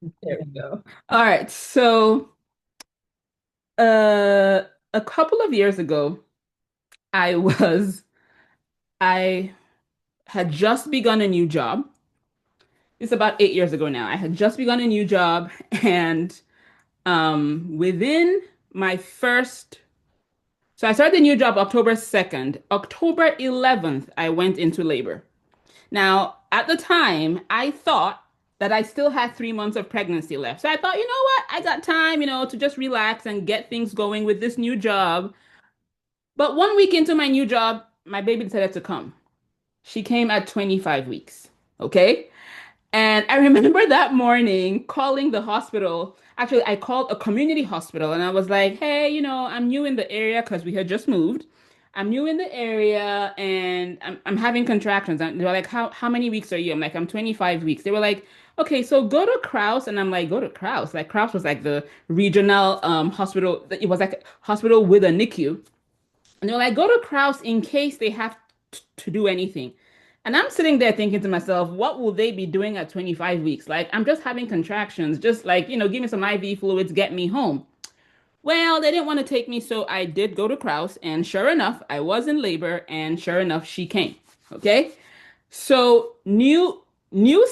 There we go. All right. So, uh, a couple of years ago, I was, I had just begun a new job. It's about 8 years ago now. I had just begun a new job, and within my first, so I started the new job October 2nd. October 11th, I went into labor. Now, at the time, I thought that I still had 3 months of pregnancy left. So I thought, you know what? I got time, to just relax and get things going with this new job. But 1 week into my new job, my baby decided to come. She came at 25 weeks. Okay. And I remember that morning calling the hospital. Actually, I called a community hospital and I was like, hey, I'm new in the area because we had just moved. I'm new in the area and I'm having contractions. And they were like, how many weeks are you? I'm like, I'm 25 weeks. They were like, okay, so go to Kraus. And I'm like, go to Kraus. Like Kraus was like the regional hospital. It was like a hospital with a NICU. And they're like, go to Kraus in case they have to do anything. And I'm sitting there thinking to myself, what will they be doing at 25 weeks? Like, I'm just having contractions, just like, give me some IV fluids, get me home. Well, they didn't want to take me, so I did go to Kraus, and sure enough, I was in labor, and sure enough, she came. Okay. So new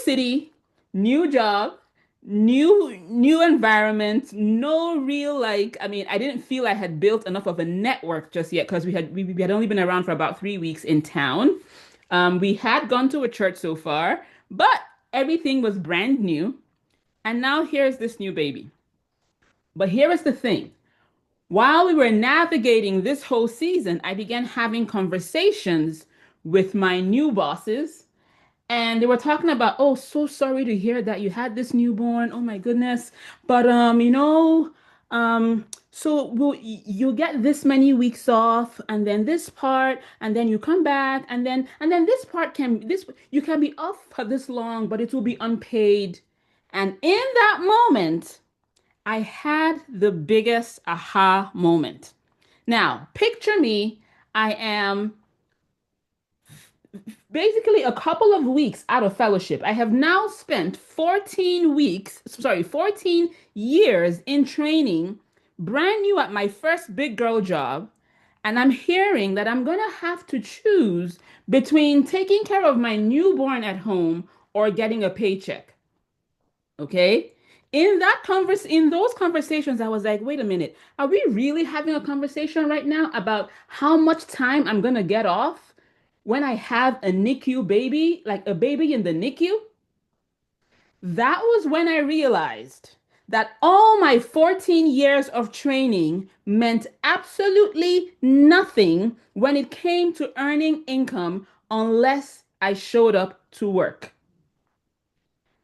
city, new job, new environment, no real like I mean, I didn't feel I had built enough of a network just yet because we had only been around for about 3 weeks in town. We had gone to a church so far, but everything was brand new. And now here's this new baby. But here is the thing. While we were navigating this whole season, I began having conversations with my new bosses and they were talking about, oh, so sorry to hear that you had this newborn. Oh my goodness. But so you get this many weeks off, and then this part, and then you come back, and then this part can this you can be off for this long, but it will be unpaid. And in that moment, I had the biggest aha moment. Now, picture me, I am basically a couple of weeks out of fellowship. I have now spent 14 weeks, sorry, 14 years in training, brand new at my first big girl job. And I'm hearing that I'm going to have to choose between taking care of my newborn at home or getting a paycheck. Okay. In those conversations, I was like, wait a minute, are we really having a conversation right now about how much time I'm gonna get off when I have a NICU baby, like a baby in the NICU? That was when I realized that all my 14 years of training meant absolutely nothing when it came to earning income unless I showed up to work.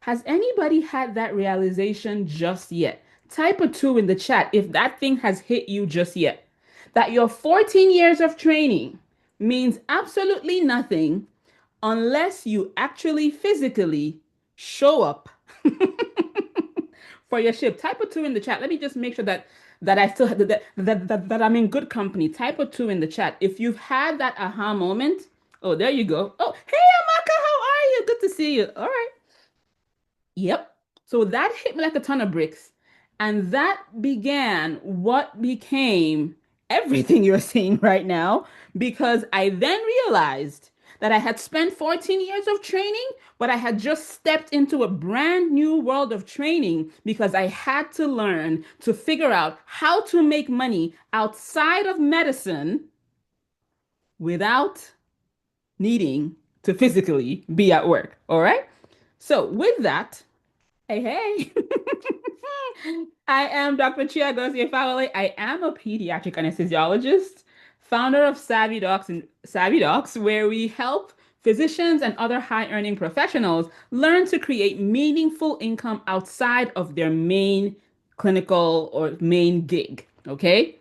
Has anybody had that realization just yet? Type a two in the chat if that thing has hit you just yet. That your 14 years of training means absolutely nothing unless you actually physically show up for your shift. Type a two in the chat. Let me just make sure that I still that I'm in good company. Type a two in the chat if you've had that aha moment. Oh, there you go. Oh, hey Amaka, how are you? Good to see you. All right. Yep. So that hit me like a ton of bricks. And that began what became everything you're seeing right now, because I then realized that I had spent 14 years of training, but I had just stepped into a brand new world of training because I had to learn to figure out how to make money outside of medicine without needing to physically be at work. All right. So, with that, hey, hey. I am Dr. Chiagozie Fawole. I am a pediatric anesthesiologist, founder of Savvy Docs, where we help physicians and other high-earning professionals learn to create meaningful income outside of their main clinical or main gig. Okay?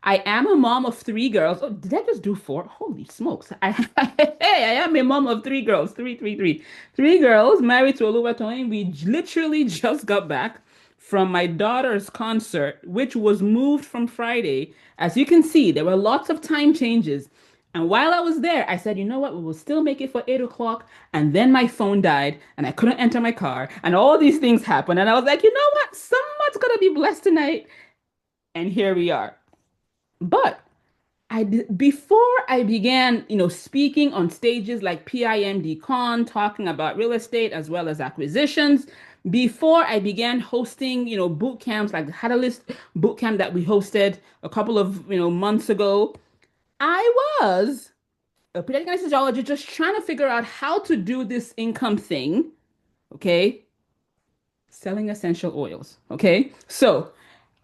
I am a mom of three girls. Oh, did I just do four? Holy smokes. Hey, I am a mom of three girls. Three. Three girls married to Oluwatoyin. We literally just got back from my daughter's concert, which was moved from Friday. As you can see, there were lots of time changes. And while I was there, I said, you know what? We will still make it for 8 o'clock. And then my phone died and I couldn't enter my car. And all these things happened. And I was like, you know what? Someone's going to be blessed tonight. And here we are. But before I began, speaking on stages like PIMD talking about real estate as well as acquisitions, before I began hosting, boot camps like the Catalyst boot camp that we hosted a couple of, months ago, I was a pediatric anesthesiologist just trying to figure out how to do this income thing, okay? Selling essential oils. Okay. So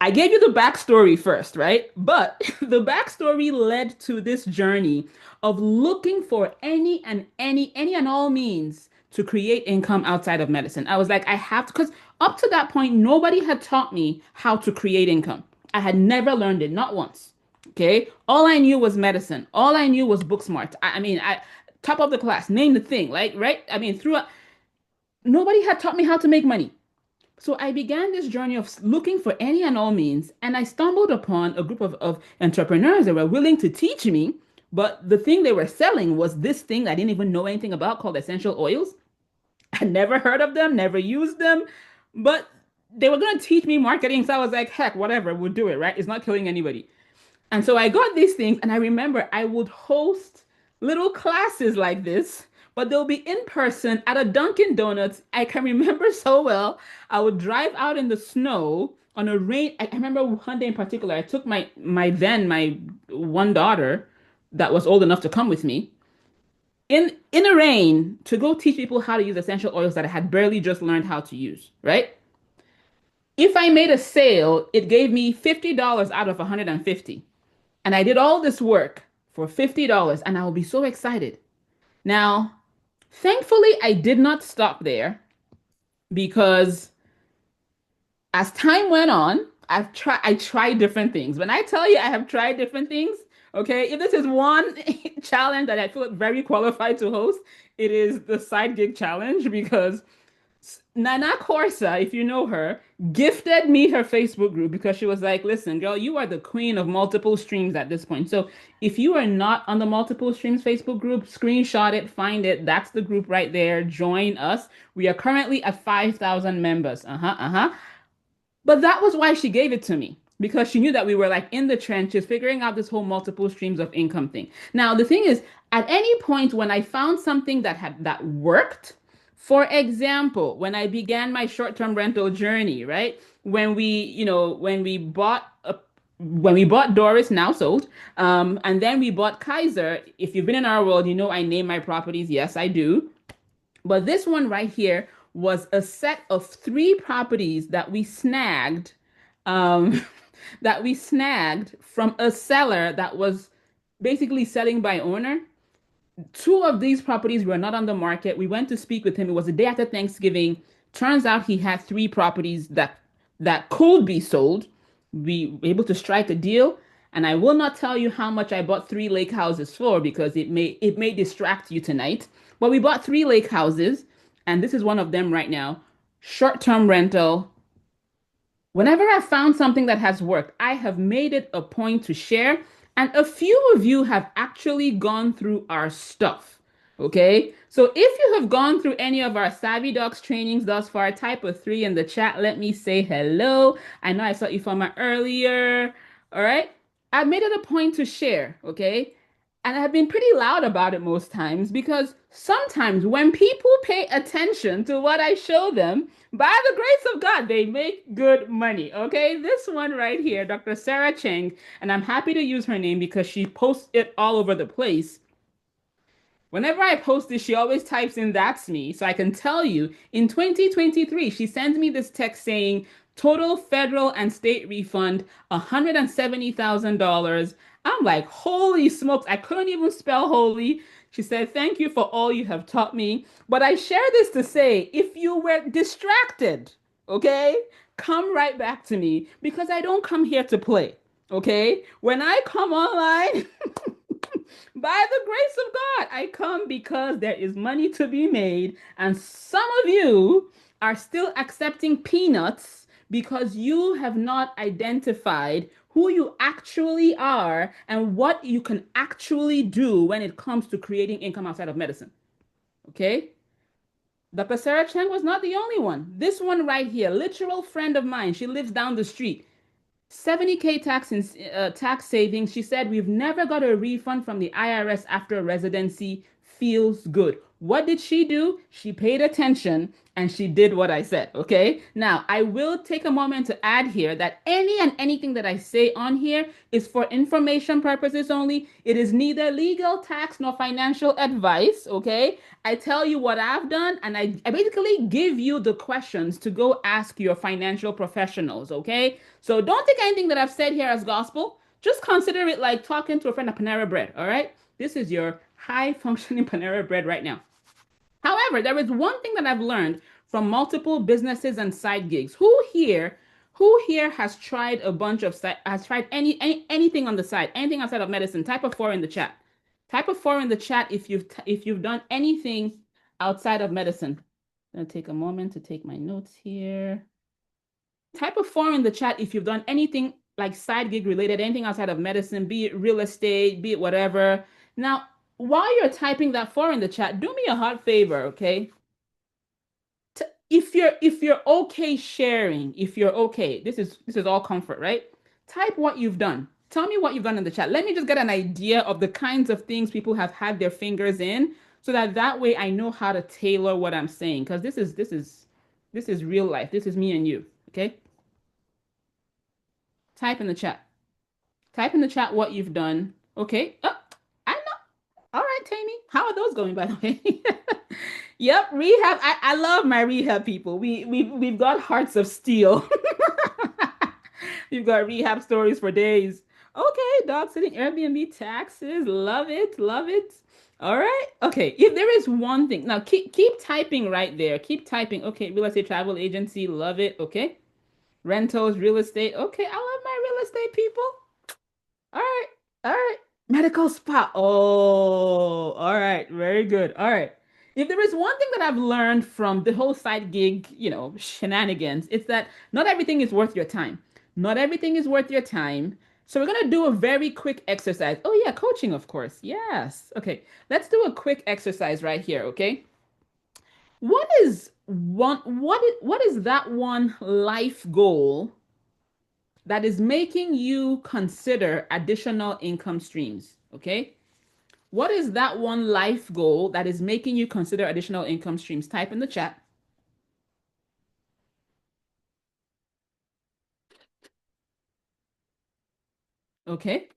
I gave you the backstory first, right? But the backstory led to this journey of looking for any and all means to create income outside of medicine. I was like, I have to, because up to that point, nobody had taught me how to create income. I had never learned it, not once. Okay. All I knew was medicine. All I knew was book smart. I top of the class, name the thing, like, right? I mean, throughout, nobody had taught me how to make money. So I began this journey of looking for any and all means, and I stumbled upon a group of entrepreneurs that were willing to teach me. But the thing they were selling was this thing I didn't even know anything about called essential oils. I never heard of them, never used them, but they were going to teach me marketing. So I was like, heck, whatever, we'll do it, right? It's not killing anybody. And so I got these things, and I remember I would host little classes like this, but they'll be in person at a Dunkin' Donuts. I can remember so well. I would drive out in the snow on a rain. I remember one day in particular, I took my one daughter that was old enough to come with me in a rain to go teach people how to use essential oils that I had barely just learned how to use, right? If I made a sale, it gave me $50 out of 150. And I did all this work for $50 and I will be so excited. Now, thankfully, I did not stop there because as time went on, I tried different things. When I tell you I have tried different things, okay, if this is one challenge that I feel very qualified to host, it is the side gig challenge because Nana Corsa, if you know her, gifted me her Facebook group because she was like, listen, girl, you are the queen of multiple streams at this point. So if you are not on the multiple streams Facebook group, screenshot it, find it. That's the group right there. Join us. We are currently at 5,000 members. Uh-huh, uh-huh. But that was why she gave it to me because she knew that we were like in the trenches figuring out this whole multiple streams of income thing. Now, the thing is, at any point when I found something that worked, for example, when I began my short-term rental journey, right? When we bought Doris, now sold, and then we bought Kaiser. If you've been in our world, you know I name my properties. Yes, I do. But this one right here was a set of three properties that we snagged, um, that we snagged from a seller that was basically selling by owner. Two of these properties were not on the market. We went to speak with him. It was the day after Thanksgiving. Turns out he had three properties that could be sold. We were able to strike a deal. And I will not tell you how much I bought three lake houses for because it may distract you tonight. But we bought three lake houses, and this is one of them right now. Short-term rental. Whenever I found something that has worked, I have made it a point to share. And a few of you have actually gone through our stuff. Okay. So if you have gone through any of our Savvy Docs trainings thus far, type a three in the chat. Let me say hello. I know I saw Ifama earlier. All right. I've made it a point to share. Okay. And I've been pretty loud about it most times because sometimes when people pay attention to what I show them, by the grace of God, they make good money. Okay, this one right here, Dr. Sarah Cheng, and I'm happy to use her name because she posts it all over the place. Whenever I post this, she always types in "that's me." So I can tell you in 2023, she sends me this text saying total federal and state refund $170,000. I'm like, holy smokes, I couldn't even spell holy. She said, thank you for all you have taught me. But I share this to say, if you were distracted, okay, come right back to me because I don't come here to play, okay? When I come online, by the grace of God, I come because there is money to be made, and some of you are still accepting peanuts because you have not identified who you actually are and what you can actually do when it comes to creating income outside of medicine. Okay? Dr. Sarah Chang was not the only one. This one right here, literal friend of mine, she lives down the street. 70K tax savings. She said, we've never got a refund from the IRS after residency. Feels good. What did she do? She paid attention and she did what I said. Okay. Now, I will take a moment to add here that any and anything that I say on here is for information purposes only. It is neither legal, tax, nor financial advice. Okay. I tell you what I've done, and I basically give you the questions to go ask your financial professionals. Okay. So don't take anything that I've said here as gospel. Just consider it like talking to a friend of Panera Bread. All right. This is your high functioning Panera Bread right now. However, there is one thing that I've learned from multiple businesses and side gigs. Who here has tried a bunch of has tried anything on the side, anything outside of medicine? Type a four in the chat. Type a four in the chat if you've done anything outside of medicine. I'm gonna take a moment to take my notes here. Type a four in the chat if you've done anything like side gig related, anything outside of medicine, be it real estate, be it whatever. Now, while you're typing that four in the chat, do me a hot favor, okay? If you're okay sharing, if you're okay, this is all comfort, right? Type what you've done. Tell me what you've done in the chat. Let me just get an idea of the kinds of things people have had their fingers in, so that way I know how to tailor what I'm saying. Because this is real life. This is me and you. Okay? Type in the chat. Type in the chat what you've done. Okay. Oh, I know. All right, Tammy. How are those going, by the way? Yep, rehab. I love my rehab people. We've got hearts of steel. We've got rehab stories for days. Okay, dog sitting, Airbnb taxes. Love it, love it. All right. Okay. If there is one thing, now keep typing right there. Keep typing. Okay, real estate travel agency. Love it. Okay. Rentals, real estate. Okay, I love my real estate people. All right. All right. Medical spa. Oh, all right. Very good. All right. If there is one thing that I've learned from the whole side gig, shenanigans, it's that not everything is worth your time. Not everything is worth your time. So we're gonna do a very quick exercise. Oh yeah, coaching, of course. Yes. Okay. Let's do a quick exercise right here, okay? What is that one life goal that is making you consider additional income streams? Okay. What is that one life goal that is making you consider additional income streams? Type in the chat. Okay.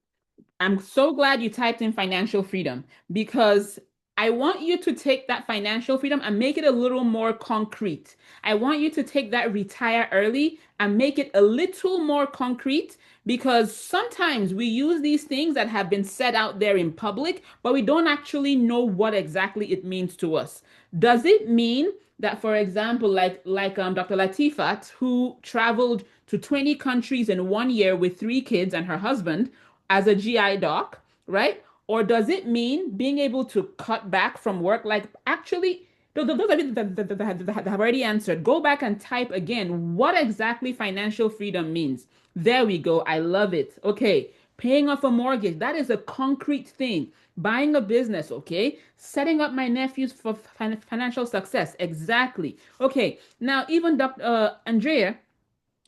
I'm so glad you typed in financial freedom, because I want you to take that financial freedom and make it a little more concrete. I want you to take that retire early and make it a little more concrete, because sometimes we use these things that have been said out there in public, but we don't actually know what exactly it means to us. Does it mean that, for example, like Dr. Latifat, who traveled to 20 countries in 1 year with 3 kids and her husband, as a GI doc, right? Or does it mean being able to cut back from work? Like, actually, those of you that have already answered, go back and type again what exactly financial freedom means. There we go. I love it. Okay. Paying off a mortgage, that is a concrete thing. Buying a business, okay? Setting up my nephews for financial success, exactly. Okay. Now, even Dr. Andrea,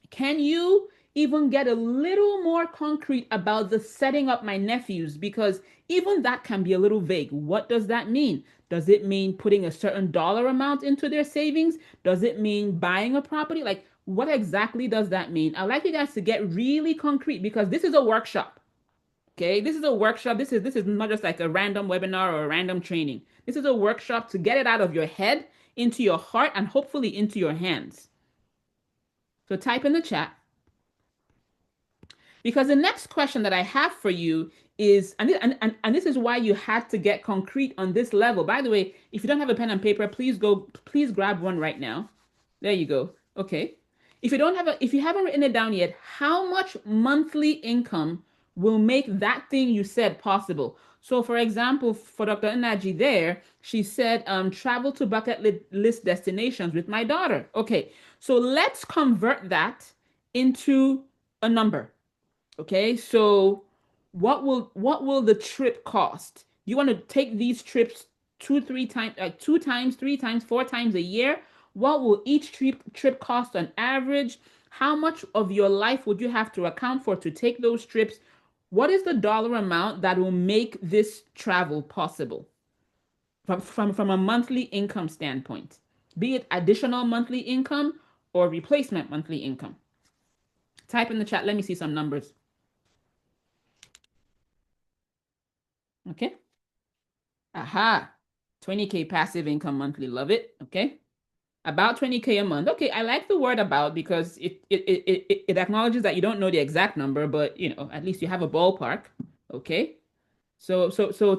can you even get a little more concrete about the setting up my nephews? Because even that can be a little vague. What does that mean? Does it mean putting a certain dollar amount into their savings? Does it mean buying a property? Like, what exactly does that mean? I'd like you guys to get really concrete, because this is a workshop. Okay, this is a workshop. This is not just like a random webinar or a random training. This is a workshop to get it out of your head into your heart and hopefully into your hands. So type in the chat. Because the next question that I have for you is, and this is why you had to get concrete on this level. By the way, if you don't have a pen and paper, please grab one right now. There you go. Okay. If you haven't written it down yet, how much monthly income will make that thing you said possible. So, for example, for Dr. Naji there, she said, travel to list destinations with my daughter. Okay, so let's convert that into a number. Okay, so what will the trip cost? You want to take these trips two, three times, like two times, three times, four times a year? What will each trip cost on average? How much of your life would you have to account for to take those trips? What is the dollar amount that will make this travel possible from a monthly income standpoint? Be it additional monthly income or replacement monthly income. Type in the chat. Let me see some numbers. Okay. Aha. 20K passive income monthly. Love it. Okay. About 20K a month. Okay, I like the word about because it acknowledges that you don't know the exact number, but at least you have a ballpark. Okay. So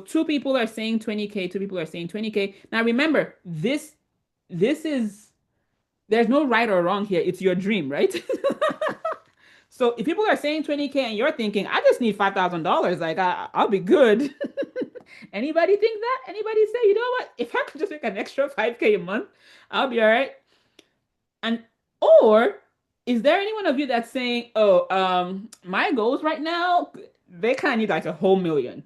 two people are saying 20K, two people are saying 20K. Now remember, this is there's no right or wrong here. It's your dream, right? So if people are saying 20K and you're thinking, I just need $5,000, like I'll be good. Anybody think that? Anybody say, you know what? If I could just make an extra 5K a month, I'll be all right. And or is there any one of you that's saying, oh, my goals right now, they kind of need like a whole million.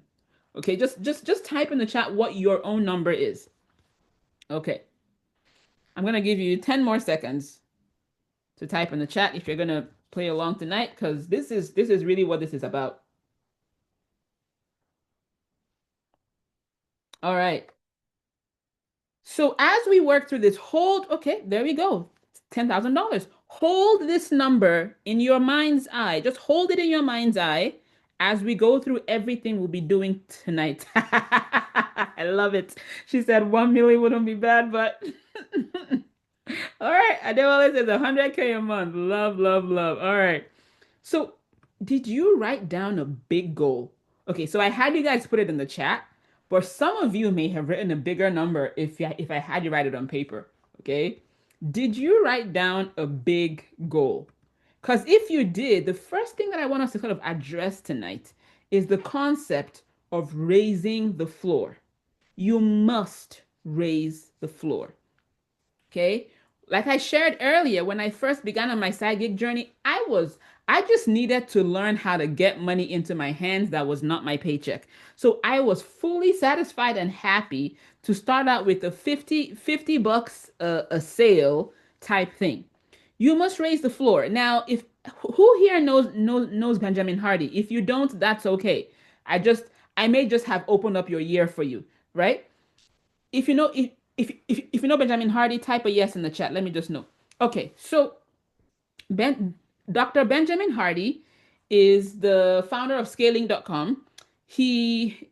Okay, just type in the chat what your own number is. Okay. I'm gonna give you 10 more seconds to type in the chat if you're gonna play along tonight, because this is really what this is about. All right. So as we work through this, okay, there we go. $10,000. Hold this number in your mind's eye. Just hold it in your mind's eye as we go through everything we'll be doing tonight. I love it. She said 1 million wouldn't be bad, but all right. Adewale says 100K a month. Love, love, love. All right. So, did you write down a big goal? Okay, so I had you guys put it in the chat, but some of you may have written a bigger number if I had you write it on paper. Okay, did you write down a big goal? Because if you did, the first thing that I want us to sort of address tonight is the concept of raising the floor. You must raise the floor. Okay. Like I shared earlier, when I first began on my side gig journey, I just needed to learn how to get money into my hands that was not my paycheck. So I was fully satisfied and happy to start out with a 50 bucks a sale type thing. You must raise the floor. Now, if who here knows Benjamin Hardy? If you don't, that's okay. I just I may just have opened up your year for you, right? If you know if you know Benjamin Hardy, type a yes in the chat. Let me just know. Okay, so Ben Dr. Benjamin Hardy is the founder of scaling.com. He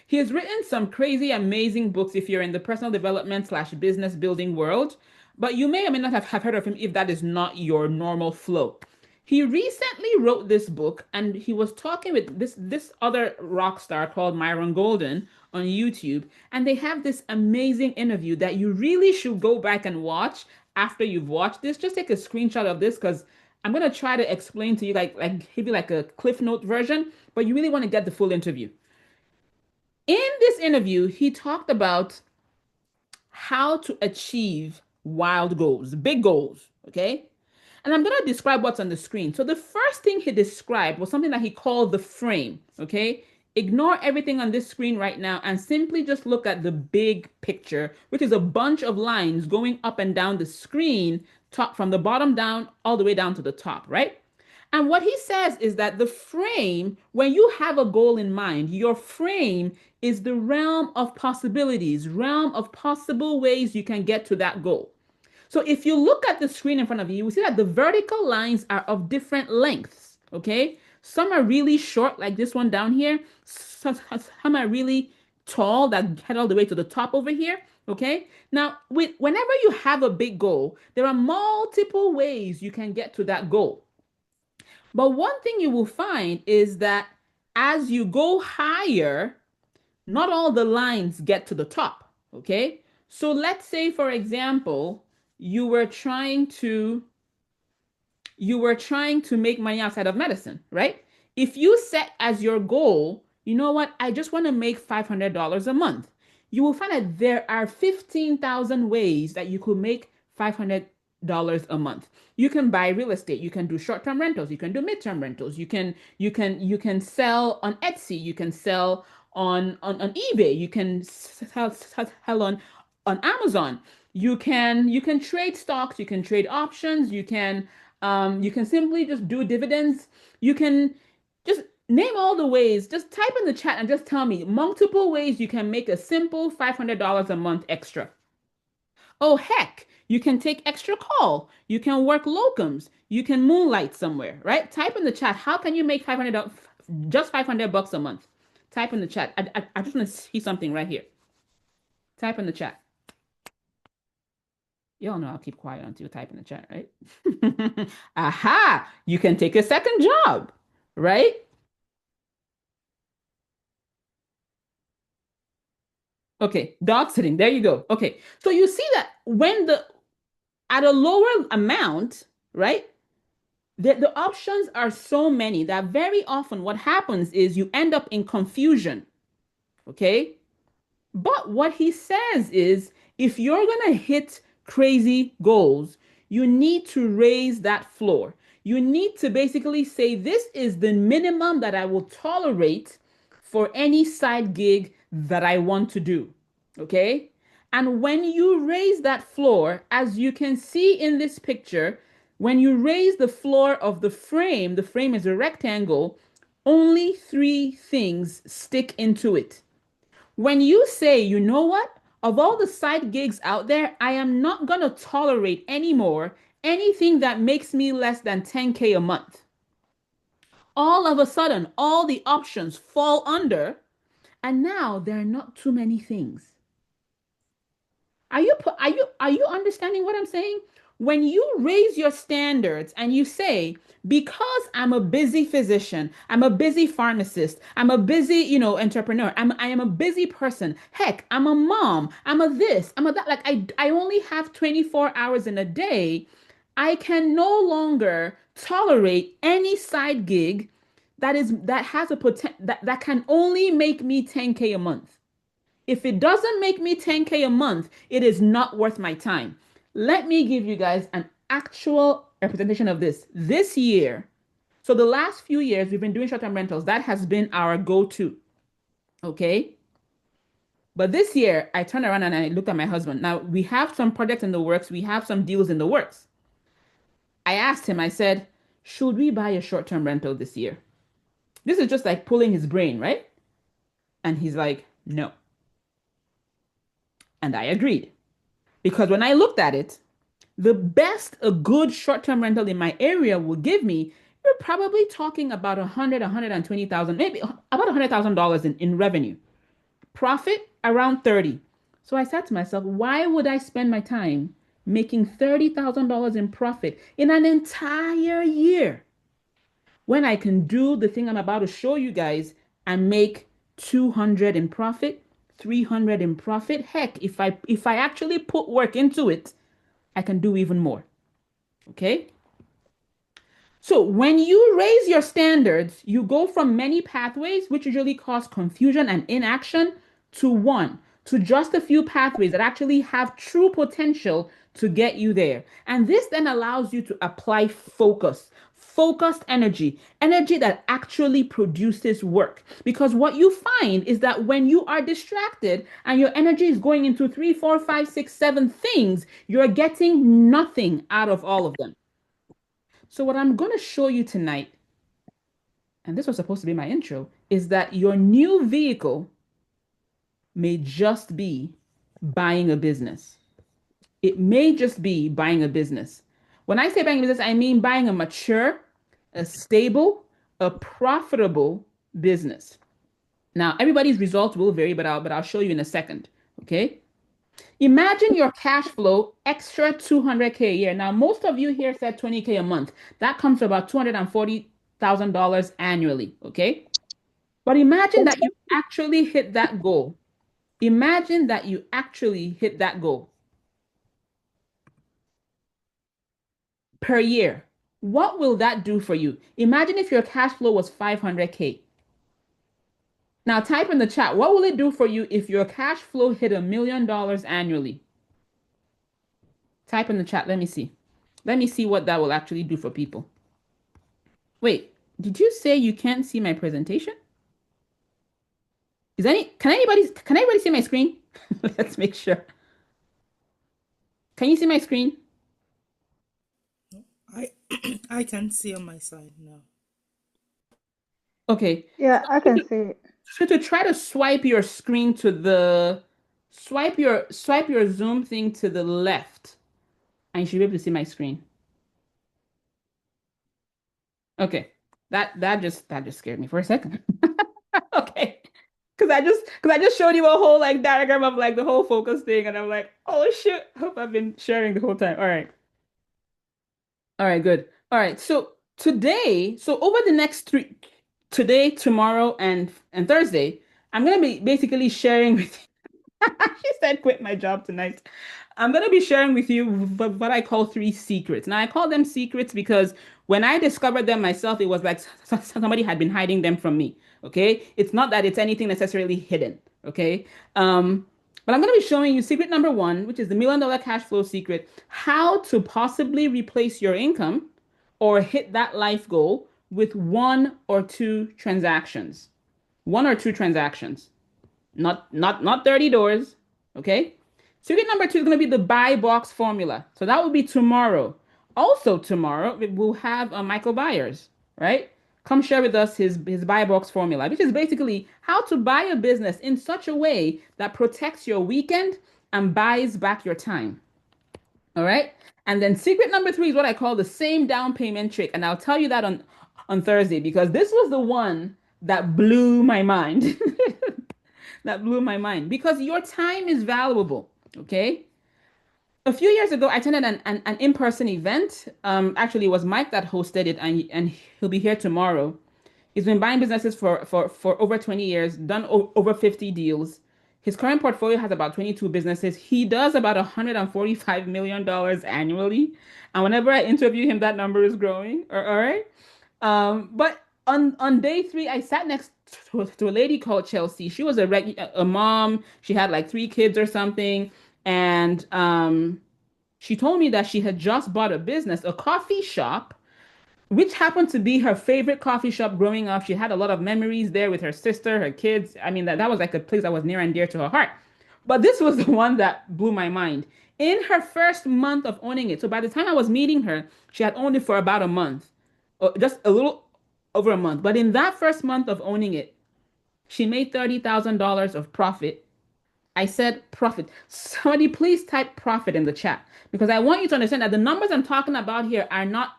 he has written some crazy amazing books if you're in the personal development slash business building world, but you may or may not have heard of him if that is not your normal flow. He recently wrote this book and he was talking with this other rock star called Myron Golden on YouTube, and they have this amazing interview that you really should go back and watch after you've watched this. Just take a screenshot of this because I'm gonna try to explain to you like maybe like a Cliff Note version, but you really want to get the full interview. In this interview, he talked about how to achieve wild goals, big goals, okay? And I'm going to describe what's on the screen. So the first thing he described was something that he called the frame, okay? Ignore everything on this screen right now and simply just look at the big picture, which is a bunch of lines going up and down the screen, top from the bottom down all the way down to the top, right? And what he says is that the frame, when you have a goal in mind, your frame is the realm of possibilities, realm of possible ways you can get to that goal. So if you look at the screen in front of you, you will see that the vertical lines are of different lengths, okay? Some are really short, like this one down here. Some are really tall that head all the way to the top over here, okay? Now, whenever you have a big goal, there are multiple ways you can get to that goal. But one thing you will find is that as you go higher, not all the lines get to the top, okay? So let's say, for example, you were trying to make money outside of medicine, right? If you set as your goal, you know what, I just want to make $500 a month, you will find that there are 15,000 ways that you could make $500 a month. You can buy real estate, you can do short-term rentals, you can do midterm rentals, you can sell on Etsy, you can sell on eBay, you can sell on Amazon. You can trade stocks, you can trade options, you can simply just do dividends. You can just name all the ways. Just type in the chat and just tell me multiple ways you can make a simple $500 a month extra. Oh, heck, you can take extra call. You can work locums. You can moonlight somewhere, right? Type in the chat. How can you make 500 just 500 bucks a month? Type in the chat. I just want to see something right here. Type in the chat. Y'all know I'll keep quiet until you type in the chat, right? Aha! You can take a second job, right? Okay, dog sitting. There you go. Okay. So you see that when the at a lower amount, right? The options are so many that very often what happens is you end up in confusion. Okay. But what he says is if you're going to hit crazy goals, you need to raise that floor. You need to basically say, this is the minimum that I will tolerate for any side gig that I want to do. Okay. And when you raise that floor, as you can see in this picture, when you raise the floor of the frame is a rectangle, only three things stick into it. When you say, you know what, of all the side gigs out there, I am not going to tolerate anymore anything that makes me less than 10K a month. All of a sudden, all the options fall under, and now there are not too many things. Are you understanding what I'm saying? When you raise your standards and you say, because I'm a busy physician, I'm a busy pharmacist, I'm a busy, entrepreneur, I am a busy person. Heck, I'm a mom, I'm a this, I'm a that. Like I only have 24 hours in a day. I can no longer tolerate any side gig that has a potential that can only make me 10K a month. If it doesn't make me 10K a month, it is not worth my time. Let me give you guys an actual representation of this. This year, so the last few years, we've been doing short-term rentals. That has been our go-to. Okay. But this year, I turned around and I looked at my husband. Now, we have some projects in the works, we have some deals in the works. I asked him, I said, should we buy a short-term rental this year? This is just like pulling his brain, right? And he's like, no. And I agreed. Because when I looked at it, the best a good short-term rental in my area will give me, you're probably talking about 120,000, maybe about $100,000 in revenue. Profit around 30. So I said to myself, why would I spend my time making $30,000 in profit in an entire year when I can do the thing I'm about to show you guys and make 200 in profit, 300 in profit? Heck, if I actually put work into it, I can do even more. Okay? So when you raise your standards, you go from many pathways, which usually cause confusion and inaction, to one, to just a few pathways that actually have true potential to get you there. And this then allows you to apply focused energy that actually produces work. Because what you find is that when you are distracted and your energy is going into three, four, five, six, seven things, you're getting nothing out of all of them. So, what I'm going to show you tonight, and this was supposed to be my intro, is that your new vehicle may just be buying a business. It may just be buying a business. When I say buying a business, I mean buying a mature, a stable, a profitable business. Now, everybody's results will vary, but I'll show you in a second. Okay. Imagine your cash flow extra 200K a year. Now, most of you here said 20K a month. That comes to about $240,000 annually. Okay. But imagine that you actually hit that goal. Imagine that you actually hit that goal per year. What will that do for you? Imagine if your cash flow was 500K. Now type in the chat, what will it do for you if your cash flow hit $1 million annually? Type in the chat. Let me see. Let me see what that will actually do for people. Wait, did you say you can't see my presentation? Can anybody see my screen? Let's make sure. Can you see my screen? I I can see on my side now. Okay. Yeah, I can see it. So to try to swipe your screen to the swipe your Zoom thing to the left, and you should be able to see my screen. Okay. That just scared me for a second. Okay. Because I just showed you a whole like diagram of like the whole focus thing, and I'm like, oh shit, hope I've been sharing the whole time. All right. All right, good. All right. So over the next today, tomorrow, and Thursday, I'm gonna be basically sharing with she said quit my job tonight. I'm going to be sharing with you what I call three secrets. Now, I call them secrets because when I discovered them myself, it was like somebody had been hiding them from me. Okay. It's not that it's anything necessarily hidden. Okay. But I'm going to be showing you secret number one, which is the $1 million cash flow secret, how to possibly replace your income or hit that life goal with one or two transactions. One or two transactions. Not 30 doors. Okay. Secret number two is going to be the buy box formula. So that will be tomorrow. Also tomorrow, we'll have Michael Byers, right? Come share with us his buy box formula, which is basically how to buy a business in such a way that protects your weekend and buys back your time. All right. And then secret number three is what I call the same down payment trick. And I'll tell you that on Thursday because this was the one that blew my mind. That blew my mind because your time is valuable. Okay. A few years ago, I attended an in-person event. Actually, it was Mike that hosted it, and he'll be here tomorrow. He's been buying businesses for over 20 years, done over 50 deals. His current portfolio has about 22 businesses. He does about $145 million annually. And whenever I interview him, that number is growing. All right. But on day three, I sat next to a lady called Chelsea. She was a mom. She had like three kids or something. And she told me that she had just bought a business, a coffee shop, which happened to be her favorite coffee shop growing up. She had a lot of memories there with her sister, her kids. I mean, that was like a place that was near and dear to her heart. But this was the one that blew my mind. In her first month of owning it, so by the time I was meeting her, she had owned it for about a month, or just a little over a month. But in that first month of owning it, she made $30,000 of profit. I said profit. Somebody please type profit in the chat because I want you to understand that the numbers I'm talking about here are not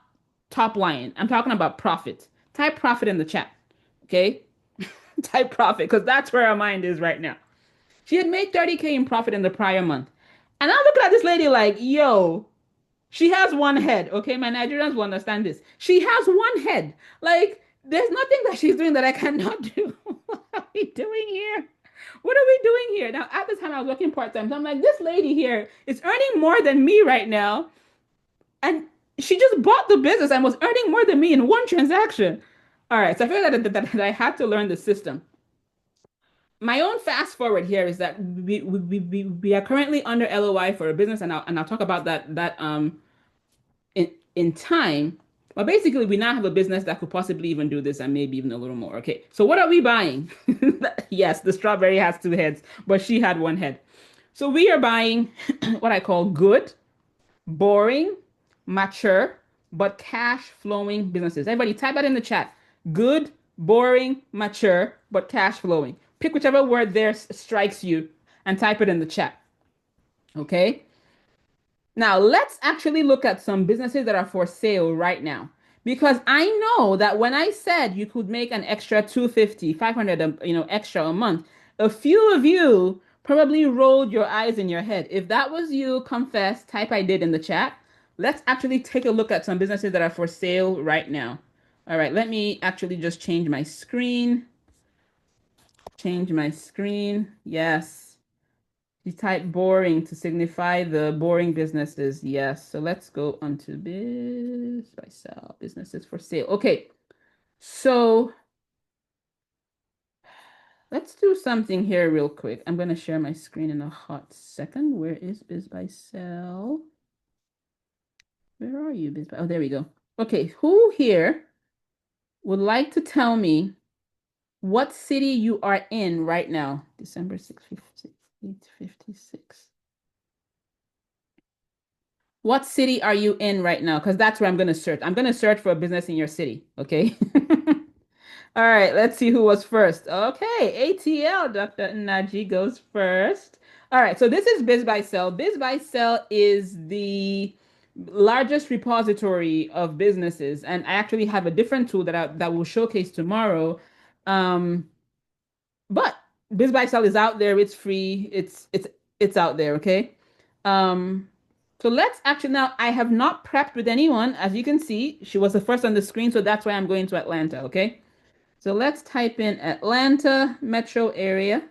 top line. I'm talking about profit. Type profit in the chat. Okay? Type profit because that's where our mind is right now. She had made 30K in profit in the prior month. And I'm looking at this lady like, yo, she has one head. Okay, my Nigerians will understand this. She has one head. Like, there's nothing that she's doing that I cannot do. What are we doing here? What are we doing here? Now, at the time, I was working part-time. So I'm like, this lady here is earning more than me right now. And she just bought the business and was earning more than me in one transaction. All right, so I feel that I had to learn the system. My own fast forward here is that we are currently under LOI for a business, and I'll talk about that in time. But basically, we now have a business that could possibly even do this and maybe even a little more. Okay, so what are we buying? Yes, the strawberry has two heads, but she had one head. So we are buying what I call good, boring, mature, but cash flowing businesses. Everybody type that in the chat. Good, boring, mature, but cash flowing. Pick whichever word there strikes you and type it in the chat. Okay. Now, let's actually look at some businesses that are for sale right now. Because I know that when I said you could make an extra 250, 500, extra a month, a few of you probably rolled your eyes in your head. If that was you, confess, type I did in the chat. Let's actually take a look at some businesses that are for sale right now. All right, let me actually just change my screen. Change my screen. Yes. You type boring to signify the boring businesses. Yes. So let's go onto Biz by sell, businesses for sale. Okay, so let's do something here real quick. I'm gonna share my screen in a hot second. Where is Biz by sell? Where are you, Biz by? Oh, there we go. Okay, who here would like to tell me what city you are in right now? December 6th, 856. What city are you in right now? Because that's where I'm going to search. I'm going to search for a business in your city. Okay. All right. Let's see who was first. Okay. ATL, Dr. Naji goes first. All right. So this is Biz by Sell. Biz by Sell is the largest repository of businesses. And I actually have a different tool that will showcase tomorrow. Um, but Biz by Sell is out there. It's free. It's out there. Okay. Um, so let's actually now I have not prepped with anyone. As you can see, she was the first on the screen, so that's why I'm going to Atlanta. Okay. So let's type in Atlanta metro area.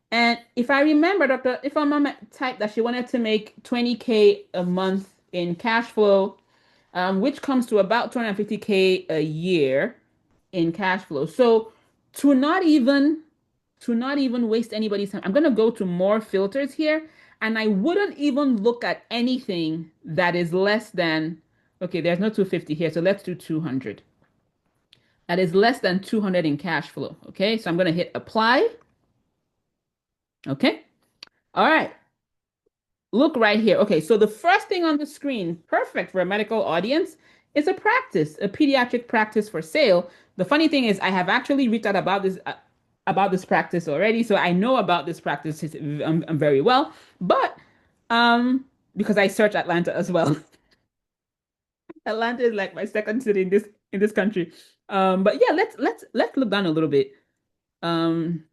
And if I remember, Dr. If I'm gonna type that she wanted to make 20K a month in cash flow, which comes to about 250K a year in cash flow. So to not even to not even waste anybody's time, I'm gonna go to more filters here, and I wouldn't even look at anything that is less than, okay, there's no 250 here, so let's do 200. That is less than 200 in cash flow. Okay, so I'm gonna hit apply. Okay, all right. Look right here. Okay, so the first thing on the screen, perfect for a medical audience, is a practice, a pediatric practice for sale. The funny thing is, I have actually reached out about this practice already, so I know about this practice very well. But because I search Atlanta as well, Atlanta is like my second city in this country. But yeah, let's look down a little bit. Um,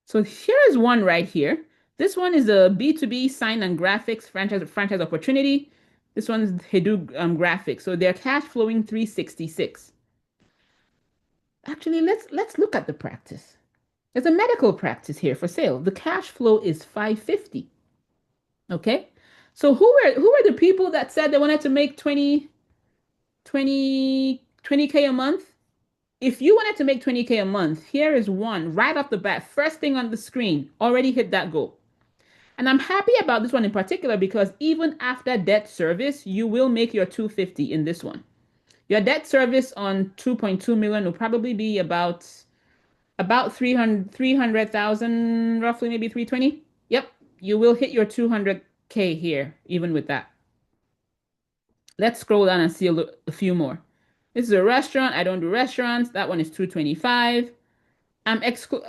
So here is one right here. This one is a B2B sign and graphics franchise opportunity. This one's Hadoop graphics. So they're cash flowing 366. Actually, let's look at the practice. There's a medical practice here for sale. The cash flow is 550. Okay. So who were the people that said they wanted to make 20K a month? If you wanted to make 20K a month, here is one right off the bat, first thing on the screen, already hit that goal. And I'm happy about this one in particular because even after debt service, you will make your 250 in this one. Your debt service on 2.2 million will probably be about 300,000 roughly maybe 320. Yep, you will hit your 200K here even with that. Let's scroll down and see a few more. This is a restaurant. I don't do restaurants. That one is 225. I'm exclu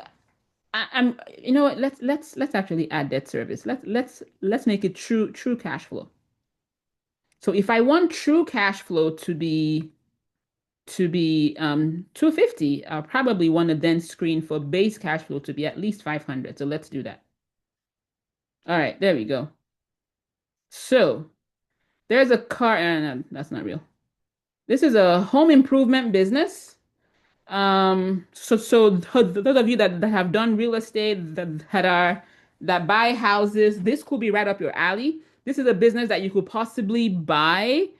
I'm you know what? Let's actually add debt service. Let's make it true cash flow. So if I want true cash flow to be 250, I'll probably want to then screen for base cash flow to be at least 500. So let's do that. All right, there we go. So there's a car, and that's not real. This is a home improvement business. So those of you that have done real estate that buy houses, this could be right up your alley. This is a business that you could possibly buy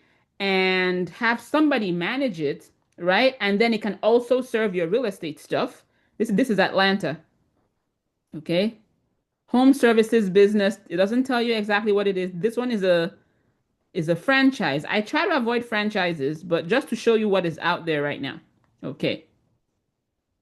and have somebody manage it, right? And then it can also serve your real estate stuff. This is Atlanta, okay? Home services business. It doesn't tell you exactly what it is. This one is a franchise. I try to avoid franchises, but just to show you what is out there right now. Okay.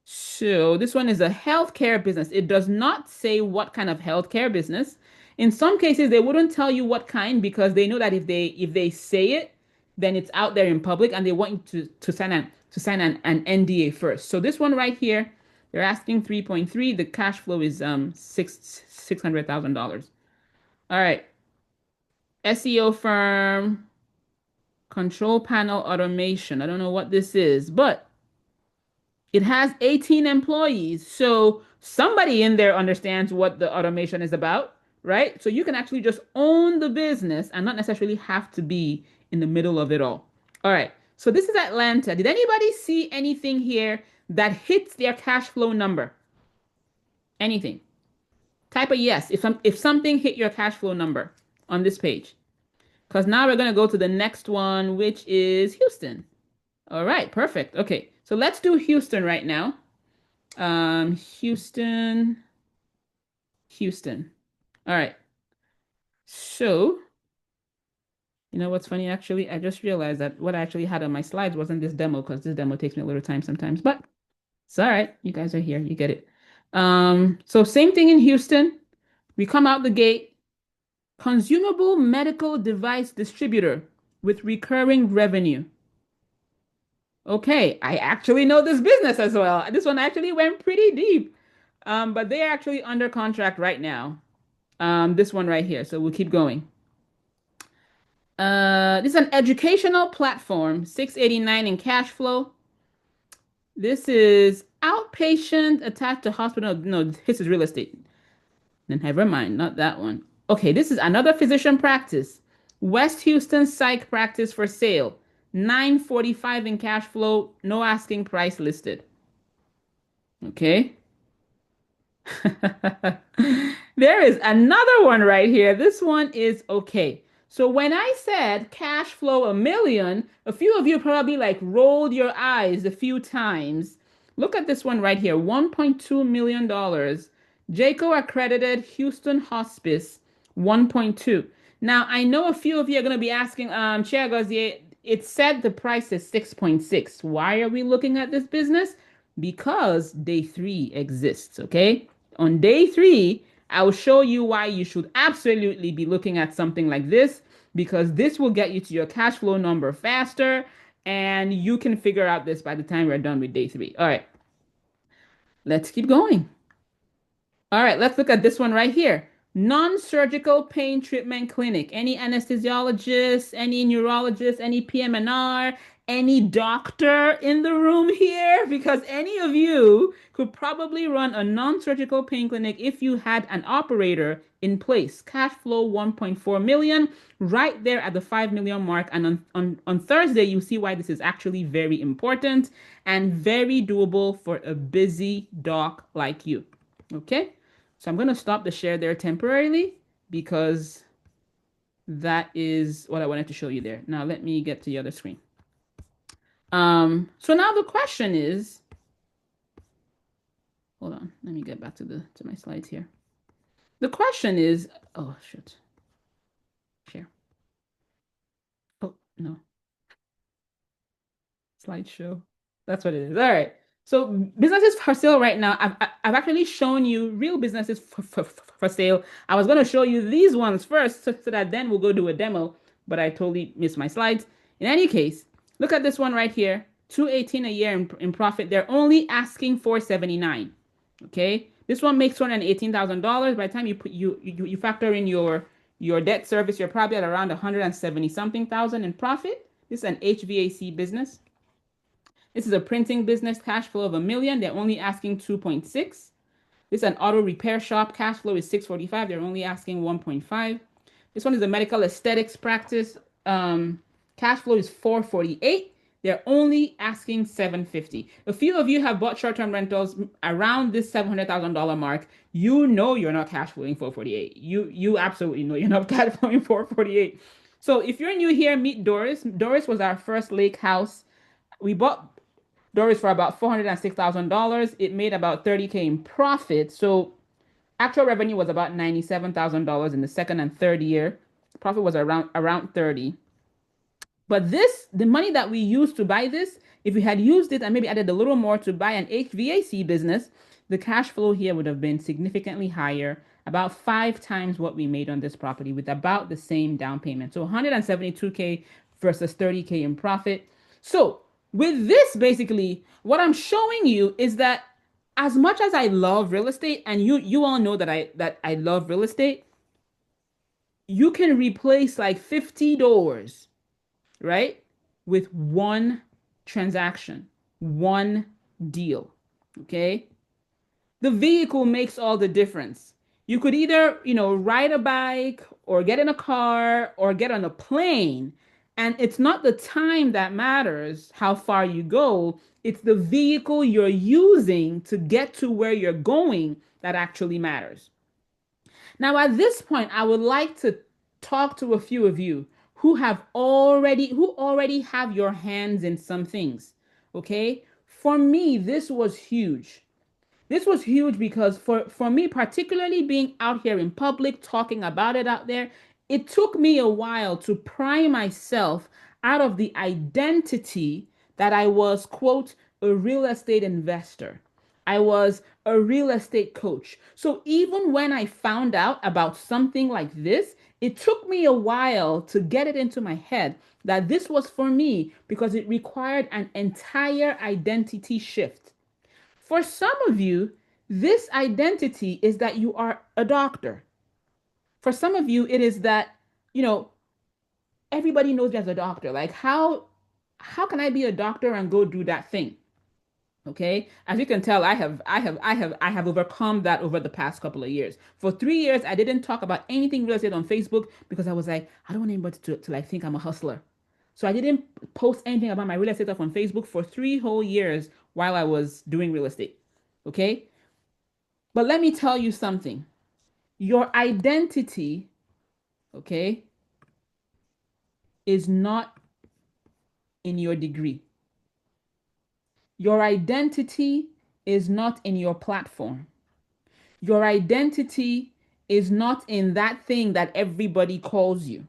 So this one is a healthcare business. It does not say what kind of healthcare business. In some cases, they wouldn't tell you what kind because they know that if they say it, then it's out there in public and they want you to sign an NDA first. So this one right here, they're asking 3.3. The cash flow is $600,000. All right. SEO firm, control panel automation. I don't know what this is, but it has 18 employees. So somebody in there understands what the automation is about, right? So you can actually just own the business and not necessarily have to be in the middle of it all. All right. So this is Atlanta. Did anybody see anything here that hits their cash flow number? Anything? Type a yes if something hit your cash flow number on this page. Because now we're going to go to the next one, which is Houston. All right, perfect. Okay, so let's do Houston right now. Houston, Houston. All right. So, you know what's funny actually? I just realized that what I actually had on my slides wasn't this demo because this demo takes me a little time sometimes, but it's all right. You guys are here. You get it. So same thing in Houston. We come out the gate, consumable medical device distributor with recurring revenue. Okay, I actually know this business as well. This one actually went pretty deep. But they're actually under contract right now. This one right here. So we'll keep going. This is an educational platform, 689 in cash flow. This is outpatient attached to hospital. No, this is real estate. Then never mind, not that one. Okay, this is another physician practice. West Houston psych practice for sale. 945 in cash flow, no asking price listed. Okay. There is another one right here. This one is okay. So when I said cash flow 1 million, a few of you probably like rolled your eyes a few times. Look at this one right here, $1.2 million. JACO accredited Houston Hospice, 1.2. Now I know a few of you are going to be asking, Chiagozie, it said the price is 6.6. Why are we looking at this business? Because day three exists, okay? On day three, I will show you why you should absolutely be looking at something like this because this will get you to your cash flow number faster and you can figure out this by the time we're done with day three. All right, let's keep going. All right, let's look at this one right here. Non-surgical pain treatment clinic. Any anesthesiologist, any neurologist, any PM&R, any doctor in the room here? Because any of you could probably run a non-surgical pain clinic if you had an operator in place. Cash flow 1.4 million, right there at the 5 million mark. And on Thursday, you see why this is actually very important and very doable for a busy doc like you. Okay? So I'm going to stop the share there temporarily because that is what I wanted to show you there. Now let me get to the other screen. So now the question is, hold on, let me get back to my slides here. The question is, oh shoot, share. Oh no, slideshow. That's what it is. All right. So businesses for sale right now, I've actually shown you real businesses for sale. I was going to show you these ones first so that then we'll go do a demo, but I totally missed my slides. In any case, look at this one right here, 218 a year in profit. They're only asking 479. Okay. This one makes $218,000. By the time you factor in your debt service, you're probably at around 170 something thousand in profit. This is an HVAC business. This is a printing business, cash flow of 1 million. They're only asking 2.6. This is an auto repair shop. Cash flow is 645. They're only asking 1.5. This one is a medical aesthetics practice. Cash flow is 448. They're only asking 750. A few of you have bought short-term rentals around this $700,000 mark. You know you're not cash flowing 448. You absolutely know you're not cash flowing 448. So if you're new here, meet Doris. Doris was our first lake house. We bought Doris for about $406,000. It made about 30K in profit. So actual revenue was about $97,000 in the second and third year. Profit was around 30. But this, the money that we used to buy this, if we had used it and maybe added a little more to buy an HVAC business, the cash flow here would have been significantly higher, about 5 times what we made on this property with about the same down payment. So 172K versus 30K in profit. So with this, basically, what I'm showing you is that as much as I love real estate, and you all know that I love real estate, you can replace like 50 doors, right? With one transaction, one deal. Okay. The vehicle makes all the difference. You could either, ride a bike or get in a car or get on a plane. And it's not the time that matters, how far you go. It's the vehicle you're using to get to where you're going that actually matters. Now, at this point, I would like to talk to a few of you who already have your hands in some things. Okay? For me, this was huge because for me, particularly being out here in public, talking about it out there, it took me a while to pry myself out of the identity that I was, quote, a real estate investor. I was a real estate coach. So even when I found out about something like this, it took me a while to get it into my head that this was for me because it required an entire identity shift. For some of you, this identity is that you are a doctor. For some of you, it is that, you know, everybody knows you as a doctor. Like how can I be a doctor and go do that thing? Okay. As you can tell, I have overcome that over the past couple of years. For 3 years, I didn't talk about anything real estate on Facebook because I was like, I don't want anybody to like think I'm a hustler. So I didn't post anything about my real estate stuff on Facebook for 3 whole years while I was doing real estate. Okay. But let me tell you something. Your identity, okay, is not in your degree. Your identity is not in your platform. Your identity is not in that thing that everybody calls you.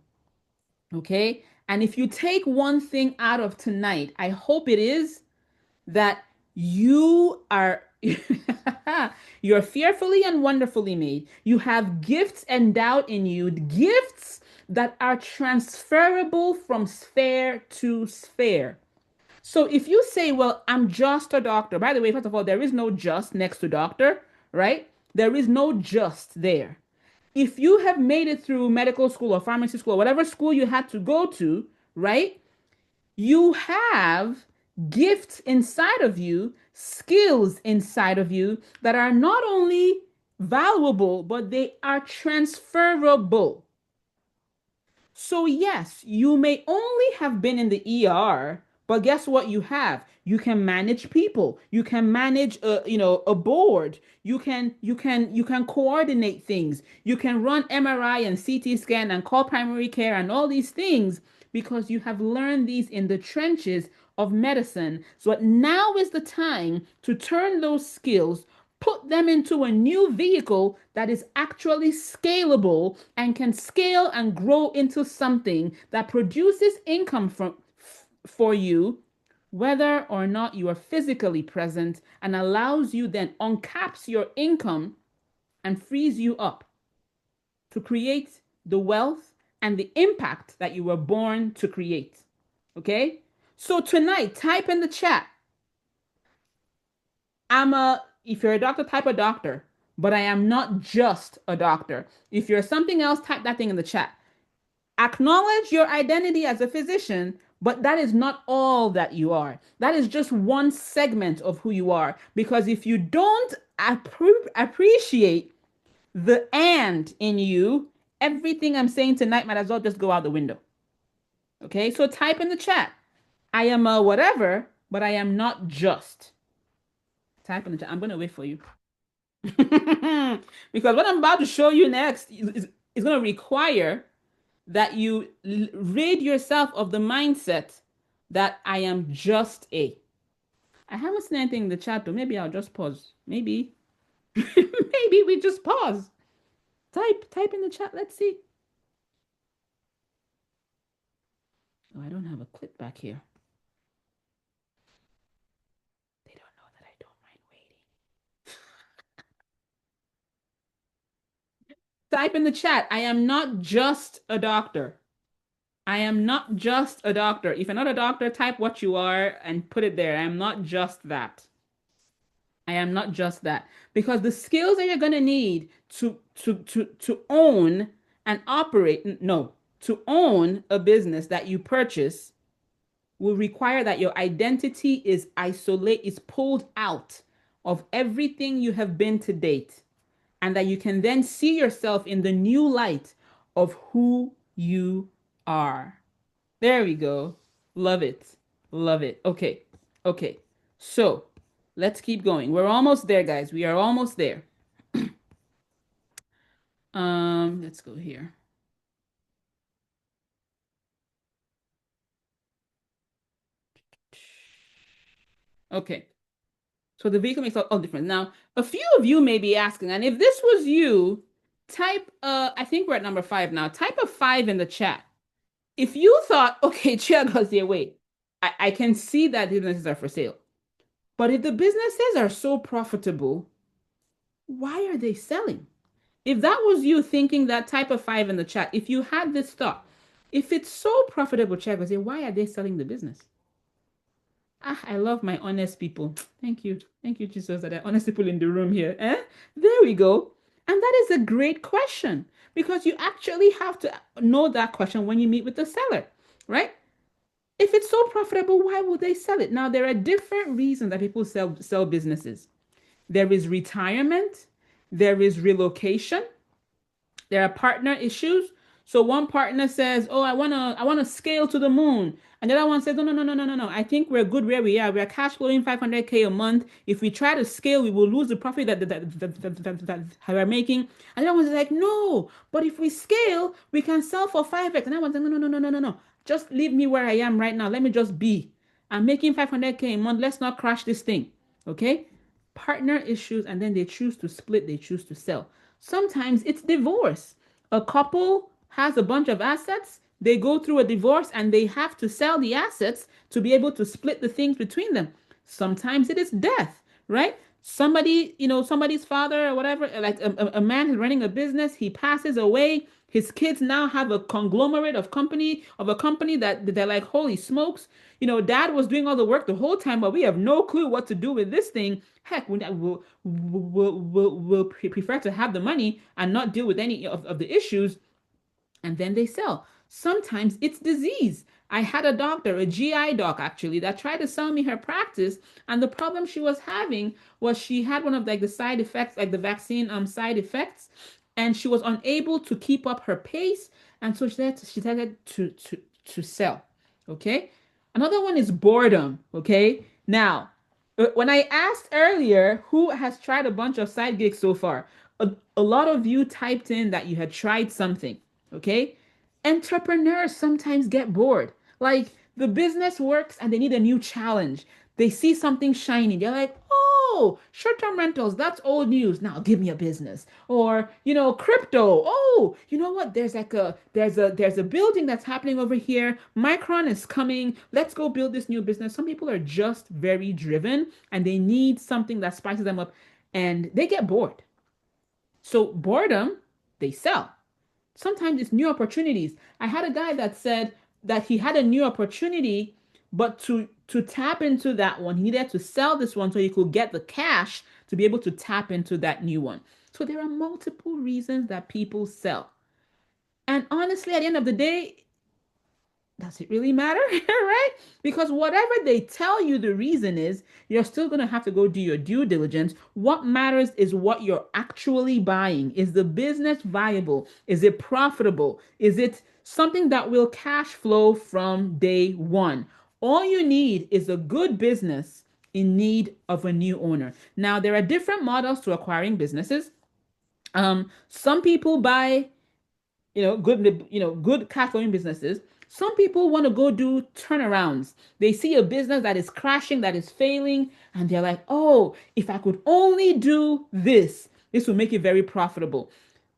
Okay? And if you take one thing out of tonight, I hope it is that you are you're fearfully and wonderfully made. You have gifts endowed in you, gifts that are transferable from sphere to sphere. So if you say, well, I'm just a doctor, by the way, first of all, there is no just next to doctor, right? There is no just there. If you have made it through medical school or pharmacy school, or whatever school you had to go to, right? You have gifts inside of you, skills inside of you that are not only valuable, but they are transferable. So, yes, you may only have been in the ER, but guess what you have? You can manage people. You can manage a board. You can coordinate things. You can run MRI and CT scan and call primary care and all these things because you have learned these in the trenches of medicine. So now is the time to turn those skills, put them into a new vehicle that is actually scalable and can scale and grow into something that produces income for you, whether or not you are physically present, and allows you then uncaps your income and frees you up to create the wealth and the impact that you were born to create. Okay? So tonight, type in the chat, if you're a doctor, type a doctor, but I am not just a doctor. If you're something else, type that thing in the chat. Acknowledge your identity as a physician, but that is not all that you are. That is just one segment of who you are. Because if you don't appreciate the and in you, everything I'm saying tonight might as well just go out the window. Okay, so type in the chat. I am a whatever, but I am not just. Type in the chat. I'm going to wait for you. Because what I'm about to show you next is going to require that you rid yourself of the mindset that I am just a. I haven't seen anything in the chat though. Maybe I'll just pause. Maybe, maybe we just pause. Type in the chat. Let's see. Oh, I don't have a clip back here. They don't know that I don't mind waiting. Type in the chat. I am not just a doctor. I am not just a doctor. If you're not a doctor, type what you are and put it there. I am not just that. I am not just that. Because the skills that you're going to need to own and operate, no, to own a business that you purchase will require that your identity is pulled out of everything you have been to date, and that you can then see yourself in the new light of who you are. There we go. Love it. Love it. Okay. Okay. So let's keep going. We're almost there, guys. We are almost there. Let's go here. Okay. So the vehicle makes all difference. Now, a few of you may be asking, and if this was you, type I think we're at number five now. Type a five in the chat. If you thought, okay, Chiagozie, wait, I can see that businesses are for sale. But if the businesses are so profitable, why are they selling? If that was you thinking that, type of five in the chat, if you had this thought, if it's so profitable, Chiagozie, why are they selling the business? Ah, I love my honest people. Thank you. Thank you, Jesus, that there are honest people in the room here. Eh? There we go. And that is a great question because you actually have to know that question when you meet with the seller, right? If it's so profitable, why would they sell it? Now, there are different reasons that people sell businesses. There is retirement, there is relocation, there are partner issues. So one partner says, "Oh, I wanna scale to the moon," and the other one says, "No, no, no, no, no, no, no. I think we're good where we are. We are cash flowing 500K a month. If we try to scale, we will lose the profit that we're making." And the other one's like, "No, but if we scale, we can sell for 5x." And I was like, "No, no, no, no, no, no, no. Just leave me where I am right now. Let me just be. I'm making 500K a month. Let's not crash this thing." Okay? Partner issues, and then they choose to split, they choose to sell. Sometimes it's divorce. A couple has a bunch of assets, they go through a divorce and they have to sell the assets to be able to split the things between them. Sometimes it is death, right? Somebody, somebody's father or whatever, like a man is running a business, he passes away. His kids now have a conglomerate of a company that they're like, holy smokes, dad was doing all the work the whole time, but we have no clue what to do with this thing. Heck, we'll prefer to have the money and not deal with any of the issues, and then they sell. Sometimes it's disease. I had a doctor, a GI doc actually, that tried to sell me her practice, and the problem she was having was she had one of like the side effects, like the vaccine side effects, and she was unable to keep up her pace, and so she started to sell. Okay. Another one is boredom. Okay. Now, when I asked earlier who has tried a bunch of side gigs so far, a lot of you typed in that you had tried something. Okay. Entrepreneurs sometimes get bored. Like the business works and they need a new challenge. They see something shiny. They're like, oh, short-term rentals, that's old news. Now give me a business. Or, crypto. Oh, you know what? There's a building that's happening over here. Micron is coming. Let's go build this new business. Some people are just very driven and they need something that spices them up and they get bored. So boredom, they sell. Sometimes it's new opportunities. I had a guy that said that he had a new opportunity, but to tap into that one, he needed to sell this one so he could get the cash to be able to tap into that new one. So there are multiple reasons that people sell. And honestly, at the end of the day, does it really matter? Right? Because whatever they tell you the reason is, you're still going to have to go do your due diligence. What matters is what you're actually buying. Is the business viable? Is it profitable? Is it something that will cash flow from day one? All you need is a good business in need of a new owner. Now, there are different models to acquiring businesses. Some people buy good cash flowing businesses. Some people want to go do turnarounds. They see a business that is crashing, that is failing, and they're like, oh, if I could only do this, this will make it very profitable.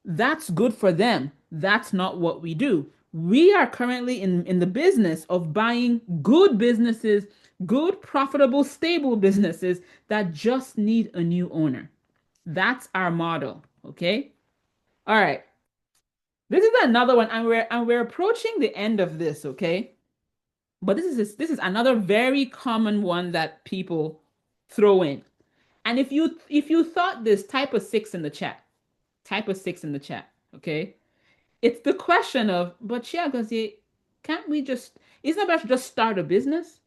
That's good for them. That's not what we do. We are currently in the business of buying good businesses, good, profitable, stable businesses that just need a new owner. That's our model. Okay. All right. This is another one, and we're approaching the end of this, okay? But this is another very common one that people throw in. And if you thought this, type a six in the chat. Type a six in the chat, okay? It's the question of, but Chiagozie, can't we just? Isn't it better to just start a business,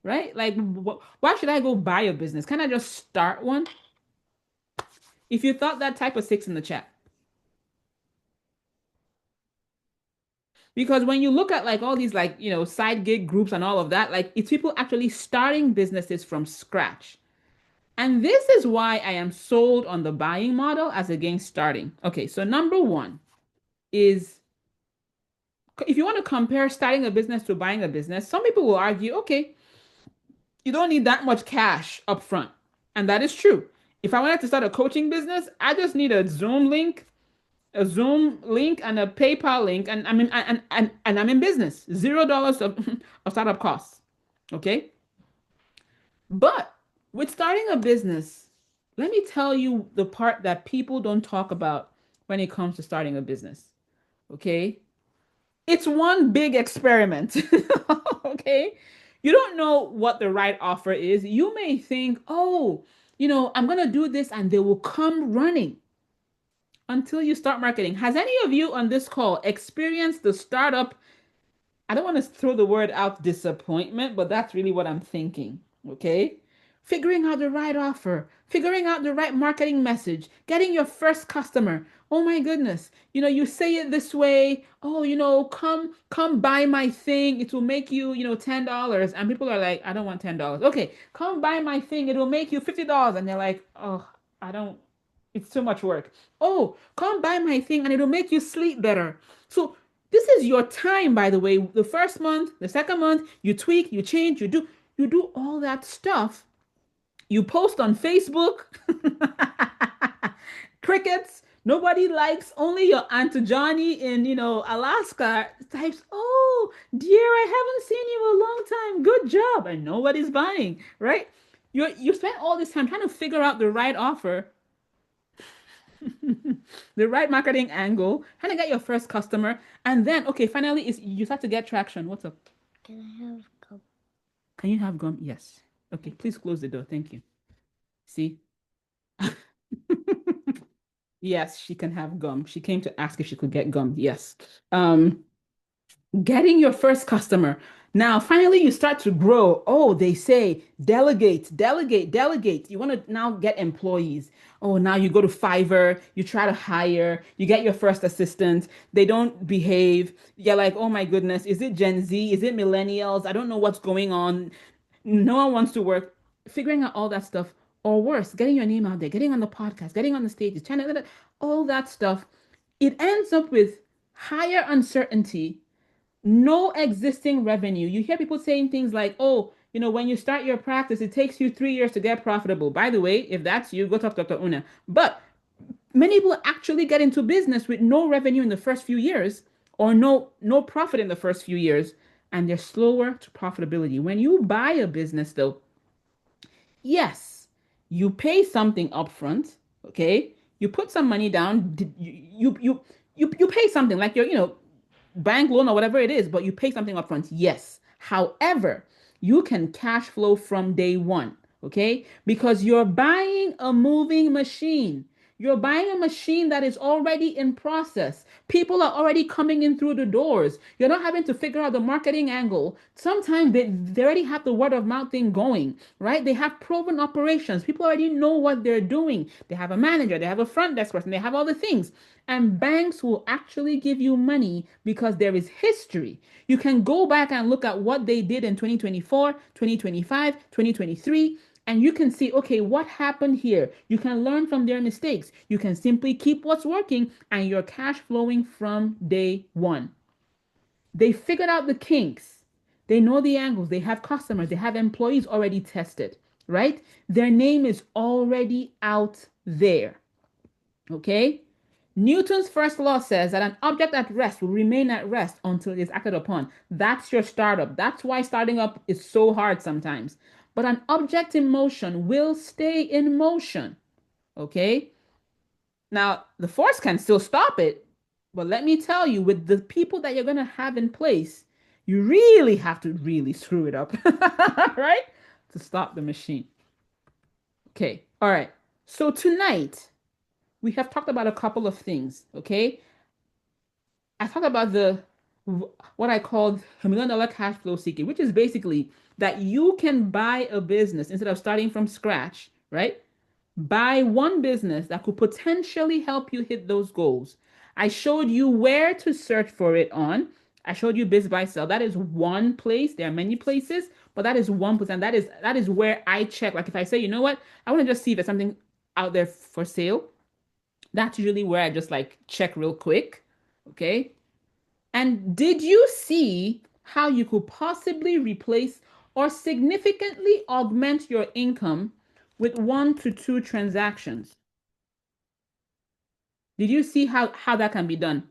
right? Like, why should I go buy a business? Can I just start one? If you thought that, type a six in the chat. Because when you look at like all these like, side gig groups and all of that, like it's people actually starting businesses from scratch. And this is why I am sold on the buying model as against starting. Okay, so number one is if you want to compare starting a business to buying a business, some people will argue, okay, You don't need that much cash up front. And that is true. If I wanted to start a coaching business, I just need a Zoom link and a PayPal link, and I'm in business. $0 of startup costs. Okay? But with starting a business, let me tell you the part that people don't talk about when it comes to starting a business. Okay? It's one big experiment. Okay? You don't know what the right offer is. You may think, oh, I'm going to do this and they will come running until you start marketing. Has any of you on this call experienced the startup? I don't want to throw the word out disappointment, but that's really what I'm thinking. Okay. Figuring out the right offer, figuring out the right marketing message, getting your first customer. Oh my goodness. You say it this way. Oh, come buy my thing. It will make you, $10. And people are like, I don't want $10. Okay, come buy my thing. It will make you $50. And they're like, oh, I don't, it's too much work. Oh, come buy my thing and it'll make you sleep better. So this is your time, by the way. The first month, the second month, you tweak, you change, you do all that stuff. You post on Facebook. Crickets. Nobody likes. Only your Aunt Johnny in, Alaska types, "Oh, dear, I haven't seen you in a long time. Good job." And nobody's buying, right? You spent all this time trying to figure out the right offer, the right marketing angle, trying to get your first customer, and then okay, finally is you start to get traction. What's up? Can I have gum? Can you have gum? Yes. Okay, please close the door. Thank you. See? Yes, she can have gum. She came to ask if she could get gum. Yes. Um, Getting your first customer. Now, finally, you start to grow. Oh, they say delegate, delegate, delegate. You want to now get employees. Oh, now you go to Fiverr, you try to hire, you get your first assistant. They don't behave. You're like, oh my goodness, is it Gen Z? Is it millennials? I don't know what's going on. No one wants to work. Figuring out all that stuff, or worse, getting your name out there, getting on the podcast, getting on the stages, channel, all that stuff. It ends up with higher uncertainty, no existing revenue. You hear people saying things like, oh, when you start your practice, it takes you 3 years to get profitable. By the way, if that's you, go talk to Dr. Una. But many people actually get into business with no revenue in the first few years or no profit in the first few years, and they're slower to profitability. When you buy a business, though, yes, you pay something upfront, okay? You put some money down, you pay something like your, bank loan or whatever it is, but you pay something upfront. Yes. However, you can cash flow from day one, okay? Because you're buying a moving machine. You're buying a machine that is already in process. People are already coming in through the doors. You're not having to figure out the marketing angle. Sometimes they already have the word of mouth thing going, right? They have proven operations. People already know what they're doing. They have a manager, they have a front desk person, they have all the things. And banks will actually give you money because there is history. You can go back and look at what they did in 2024, 2025, 2023, and you can see, okay, what happened here? You can learn from their mistakes. You can simply keep what's working and you're cash flowing from day one. They figured out the kinks. They know the angles. They have customers. They have employees already tested, right? Their name is already out there. Okay? Newton's first law says that an object at rest will remain at rest until it is acted upon. That's your startup. That's why starting up is so hard sometimes. But an object in motion will stay in motion. Okay? Now, the force can still stop it, but let me tell you, with the people that you're going to have in place, you really have to really screw it up, right? To stop the machine. Okay. All right. So tonight, we have talked about a couple of things, okay? I talked about what I called $1 million cash flow seeking, which is basically that you can buy a business instead of starting from scratch, right? Buy one business that could potentially help you hit those goals. I showed you where to search for it on. I showed you Biz Buy Sell. That is one place. There are many places, but that is one place, and that is where I check. Like if I say, you know what, I want to just see if there's something out there for sale. That's usually where I just like check real quick. Okay. And did you see how you could possibly replace or significantly augment your income with 1 to 2 transactions. Did you see how that can be done?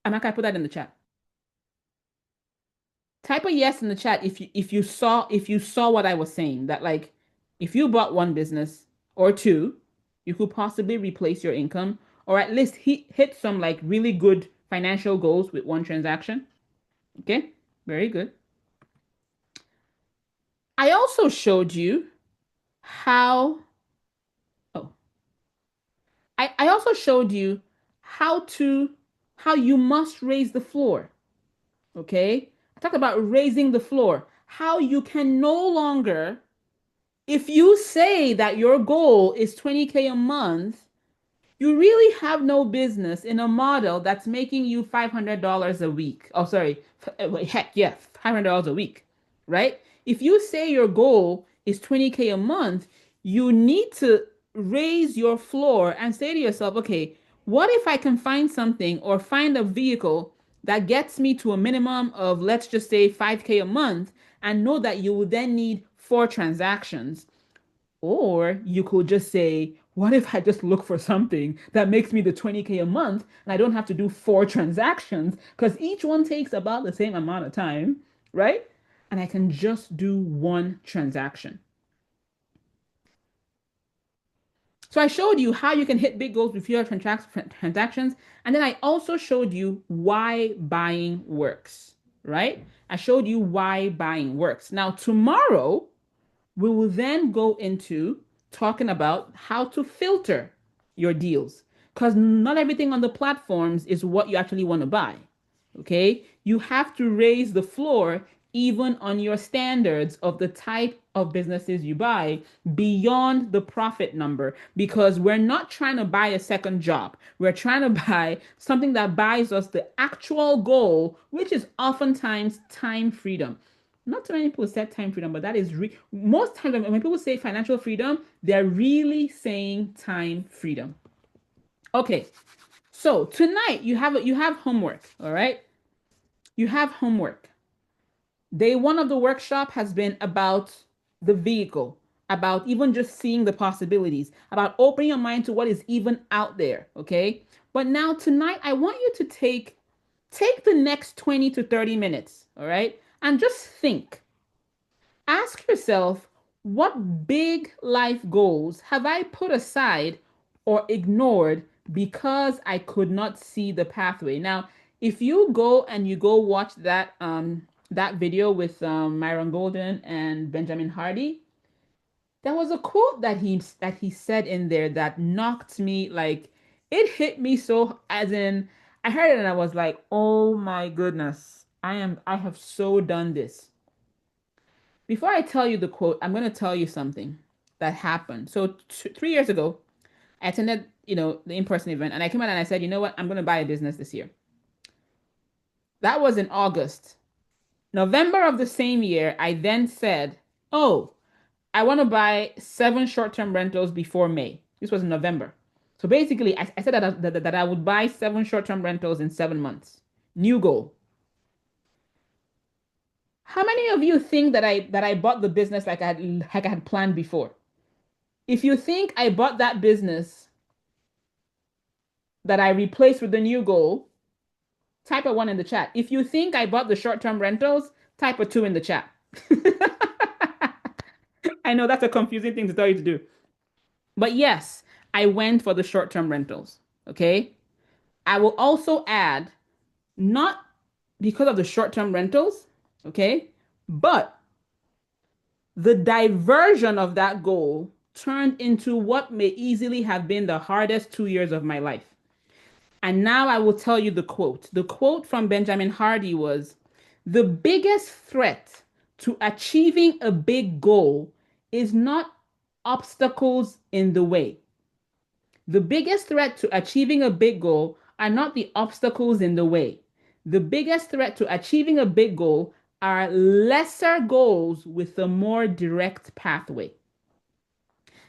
Amaka, I put that in the chat. Type a yes in the chat if you saw what I was saying. That like if you bought one business or two, you could possibly replace your income or at least hit some like really good financial goals with one transaction. Okay, very good. I also showed you how. Oh, I also showed you how to how you must raise the floor. Okay, I talked about raising the floor. How you can no longer, if you say that your goal is 20K a month, you really have no business in a model that's making you $500 a week. Oh, sorry. Heck, yeah, $500 a week, right? If you say your goal is 20K a month, you need to raise your floor and say to yourself, okay, what if I can find something or find a vehicle that gets me to a minimum of, let's just say, 5K a month, and know that you will then need 4 transactions? Or you could just say, what if I just look for something that makes me the 20K a month and I don't have to do 4 transactions because each one takes about the same amount of time, right? And I can just do one transaction. So I showed you how you can hit big goals with fewer transactions. And then I also showed you why buying works, right? I showed you why buying works. Now, tomorrow, we will then go into talking about how to filter your deals because not everything on the platforms is what you actually want to buy. Okay, you have to raise the floor even on your standards of the type of businesses you buy beyond the profit number because we're not trying to buy a second job. We're trying to buy something that buys us the actual goal, which is oftentimes time freedom. Not too many people set time freedom, but that is most times when people say financial freedom, they're really saying time freedom. Okay, so tonight you have homework. All right, you have homework. Day one of the workshop has been about the vehicle, about even just seeing the possibilities, about opening your mind to what is even out there. Okay, but now tonight I want you to take the next 20 to 30 minutes. All right, and just think. Ask yourself, what big life goals have I put aside or ignored because I could not see the pathway? Now, if you go and you go watch that video with Myron Golden and Benjamin Hardy, there was a quote that he said in there that knocked me like it hit me so as in I heard it and I was like, "Oh my goodness. I have so done this." Before I tell you the quote, I'm going to tell you something that happened. So 3 years ago, I attended, the in-person event, and I came out and I said, you know what, I'm going to buy a business this year. That was in August. November of the same year, I then said, oh, I want to buy 7 short-term rentals before May. This was in November. So basically, I said that I would buy 7 short-term rentals in 7 months. New goal. How many of you think that I bought the business like I had planned before? If you think I bought that business that I replaced with the new goal, type a one in the chat. If you think I bought the short-term rentals, type a two in the chat. I know that's a confusing thing to tell you to do. But yes, I went for the short-term rentals. Okay. I will also add, not because of the short-term rentals, okay, but the diversion of that goal turned into what may easily have been the hardest 2 years of my life. And now I will tell you the quote. The quote from Benjamin Hardy was, the biggest threat to achieving a big goal is not obstacles in the way. The biggest threat to achieving a big goal are not the obstacles in the way. The biggest threat to achieving a big goal are lesser goals with a more direct pathway.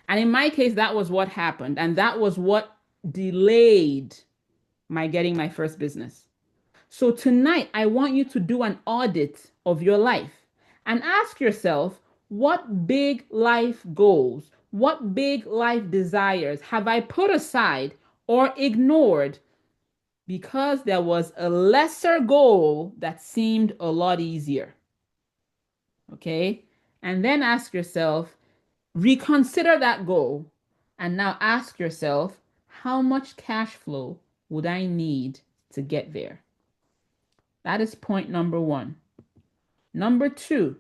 And in my case, that was what happened. And that was what delayed my getting my first business. So tonight, I want you to do an audit of your life. and ask yourself, what big life goals, what big life desires have I put aside or ignored because there was a lesser goal that seemed a lot easier? Okay. And then ask yourself, reconsider that goal, and now ask yourself, how much cash flow would I need to get there? That is point number one. Number two,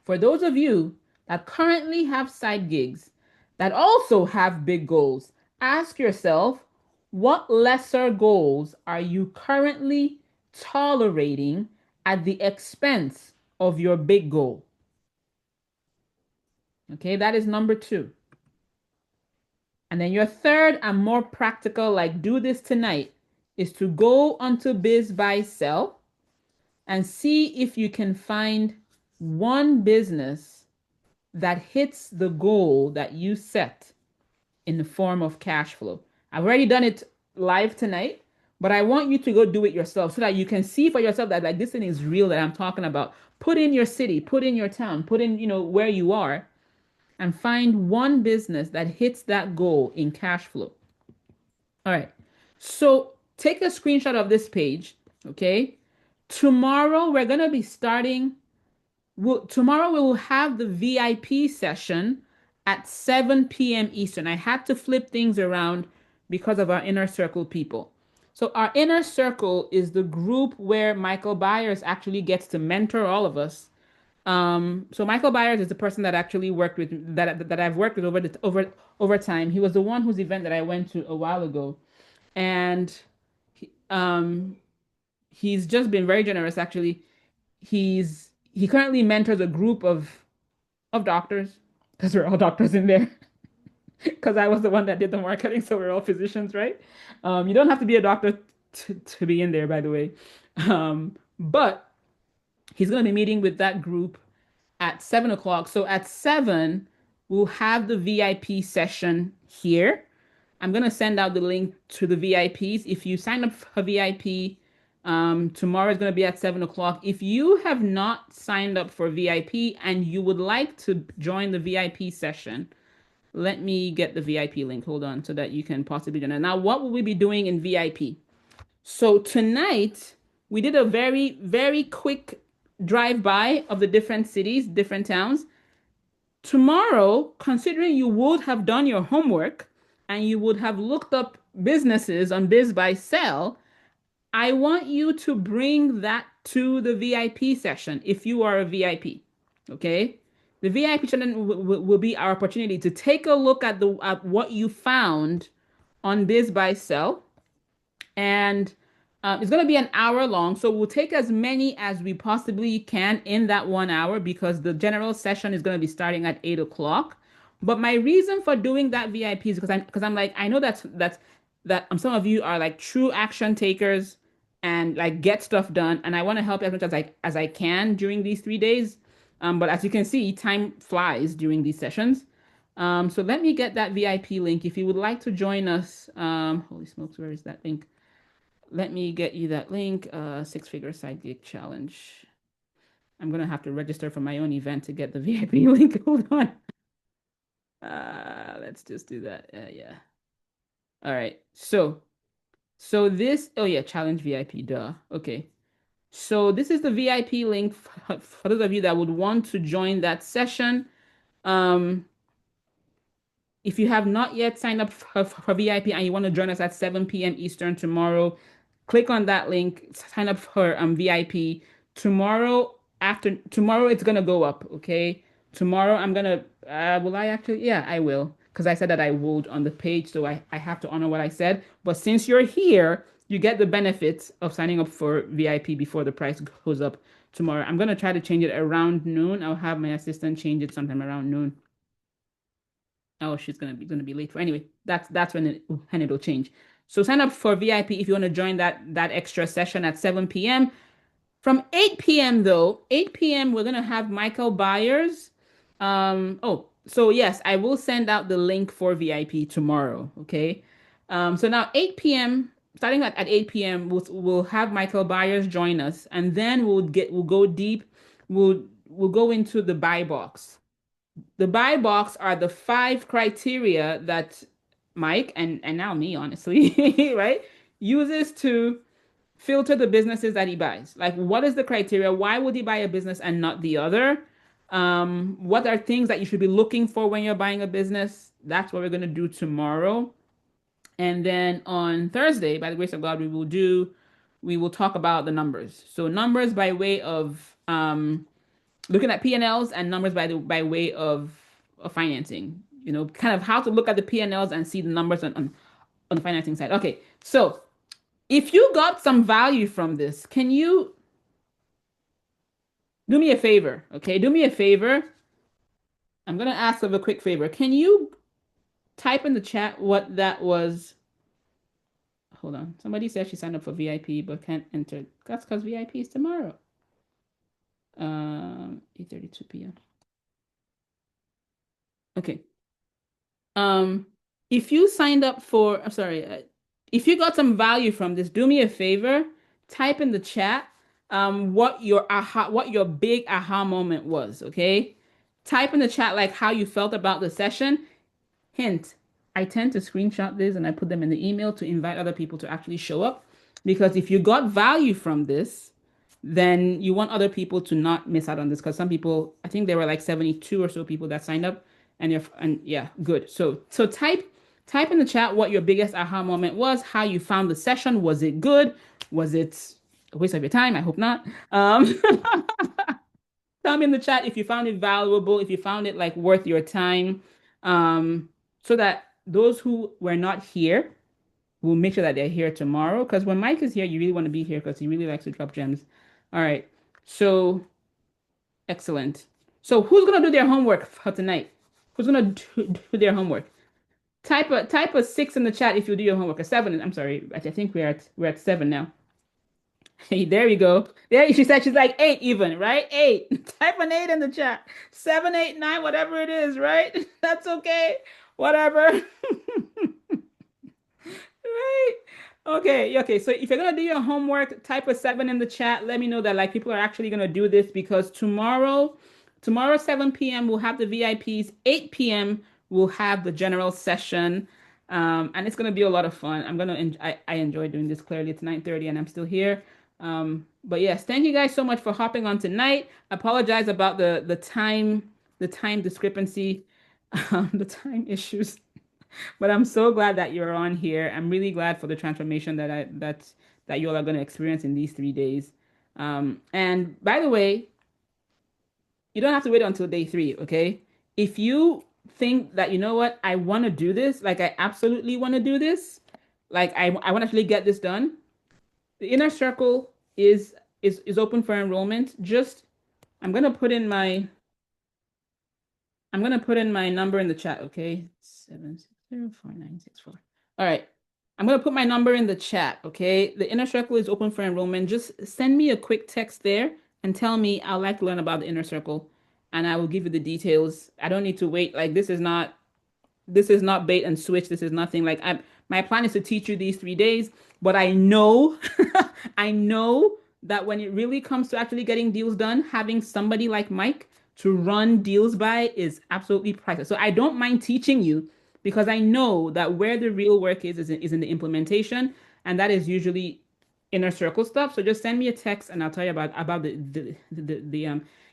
for those of you that currently have side gigs that also have big goals, ask yourself, what lesser goals are you currently tolerating at the expense of your big goal? Okay, that is number two. And then your third and more practical, like do this tonight, is to go onto Biz Buy Sell and see if you can find one business that hits the goal that you set in the form of cash flow. I've already done it live tonight, but I want you to go do it yourself so that you can see for yourself that like this thing is real that I'm talking about. Put in your city, put in your town, put in, where you are and find one business that hits that goal in cash flow. All right. So take a screenshot of this page, okay? Tomorrow we're going to be starting tomorrow we will have the VIP session at 7 p.m. Eastern. I had to flip things around because of our inner circle people. So our inner circle is the group where Michael Byers actually gets to mentor all of us. So Michael Byers is the person that actually worked with that I've worked with over time. He was the one whose event that I went to a while ago, and um, he's just been very generous. Actually, he currently mentors a group of doctors because we're all doctors in there. Because I was the one that did the marketing, so we're all physicians, right? You don't have to be a doctor to be in there, by the way. But he's going to be meeting with that group at 7 o'clock. So at 7, we'll have the VIP session here. I'm going to send out the link to the VIPs. If you sign up for VIP, tomorrow is going to be at 7 o'clock. If you have not signed up for VIP and you would like to join the VIP session, let me get the VIP link. Hold on, so that you can possibly join it. Now, what will we be doing in VIP? So tonight we did a very, very quick drive-by of the different cities, different towns. Tomorrow, considering you would have done your homework and you would have looked up businesses on Biz by Sell, I want you to bring that to the VIP session if you are a VIP. Okay? The VIP session will be our opportunity to take a look at what you found on Biz by Sell, and it's going to be an hour long. So we'll take as many as we possibly can in that 1 hour because the general session is going to be starting at 8 o'clock. But my reason for doing that VIP is because I'm like, I know that some of you are like true action takers and like get stuff done, and I want to help as much as I can during these 3 days. But as you can see, time flies during these sessions. So let me get that VIP link if you would like to join us. Holy smokes, where is that link? Let me get you that link. Six-figure side gig challenge. I'm gonna have to register for my own event to get the VIP link. Hold on. Let's just do that. Yeah. All right. So this. Oh yeah, challenge VIP. Duh. Okay. So this is the VIP link for those of you that would want to join that session. Um, If you have not yet signed up for VIP and you want to join us at 7 p.m. Eastern tomorrow, click on that link, sign up for VIP. Tomorrow it's gonna go up, okay? Tomorrow I'm gonna will I actually? Yeah, I will. Because I said that I would on the page, so I have to honor what I said. But since you're here, you get the benefits of signing up for VIP before the price goes up tomorrow. I'm gonna try to change it around noon. I'll have my assistant change it sometime around noon. Oh, she's gonna be late for anyway. That's when it'll change. So sign up for VIP if you want to join that extra session at 7 p.m. From 8 p.m. though, 8 p.m. we're gonna have Michael Byers. Oh, so yes, I will send out the link for VIP tomorrow. Okay. So now 8 p.m. starting at 8 p.m. we'll have Michael Byers join us, and then we'll go deep. We'll we'll go into the buy box. The buy box are the five criteria that Mike and now me, honestly, right, uses to filter the businesses that he buys. Like, what is the criteria? Why would he buy a business and not the other? What are things that you should be looking for when you're buying a business? That's what we're going to do tomorrow. And then on Thursday, by the grace of God, we will talk about the numbers. So numbers by way of looking at P&Ls and numbers by way of financing. You know, kind of how to look at the P&Ls and see the numbers on the financing side. Okay, so if you got some value from this, can you do me a favor? Okay, do me a favor. I'm gonna ask of a quick favor. Can you type in the chat what that was? Hold on. Somebody said she signed up for VIP but can't enter. That's because VIP is tomorrow. 8:32 p.m. Okay. Um, if you signed up for, I'm sorry, if you got some value from this, do me a favor, type in the chat, what your big aha moment was, okay? Type in the chat like how you felt about the session. Hint, I tend to screenshot this and I put them in the email to invite other people to actually show up because if you got value from this, then you want other people to not miss out on this because some people, I think there were like 72 or so people that signed up and yeah, good. So type in the chat what your biggest aha moment was, how you found the session. Was it good? Was it a waste of your time? I hope not. Tell me in the chat if you found it valuable, if you found it like worth your time, so that those who were not here will make sure that they're here tomorrow. Because when Mike is here, you really want to be here because he really likes to drop gems. All right. So excellent. So who's gonna do their homework for tonight? Who's gonna do their homework? Type a six in the chat if you do your homework. A seven. I'm sorry. I think we're at seven now. Hey, there we go. There she said she's like eight even, right? Eight. Type an eight in the chat. Seven, eight, nine, whatever it is, right? That's okay. Whatever. Right. Okay, okay. So if you're gonna do your homework, type a seven in the chat. Let me know that like people are actually gonna do this because tomorrow 7 p.m. we'll have the VIPs. 8 p.m. we'll have the general session. And it's gonna be a lot of fun. I enjoy doing this. Clearly it's 9:30 and I'm still here. But yes, thank you guys so much for hopping on tonight. Apologize about the time discrepancy, the time issues. But I'm so glad that you're on here. I'm really glad for the transformation that you all are going to experience in these 3 days. And by the way, you don't have to wait until day three, okay? If you think that you know what, I want to do this, like I absolutely want to do this, like I want to actually get this done. The inner circle is open for enrollment. Just I'm gonna put in my I'm gonna put in my number in the chat, okay? 7604964. All right. I'm gonna put my number in the chat, okay? The inner circle is open for enrollment. Just send me a quick text there and tell me I'd like to learn about the inner circle, and I will give you the details. I don't need to wait. Like this is not bait and switch. This is nothing. Like my plan is to teach you these 3 days, but I know, I know that when it really comes to actually getting deals done, having somebody like Mike to run deals by is absolutely priceless. So I don't mind teaching you because I know that where the real work is in the implementation, and that is usually inner circle stuff. So just send me a text and I'll tell you about the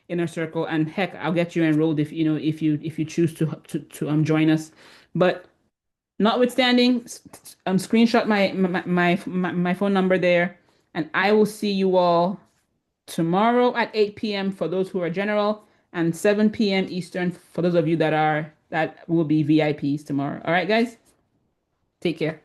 inner circle, and heck, I'll get you enrolled if you choose to join us. But notwithstanding, screenshot my phone number there, and I will see you all tomorrow at 8 p.m. for those who are general, and 7 p.m. Eastern for those of you that will be VIPs tomorrow. All right, guys, take care.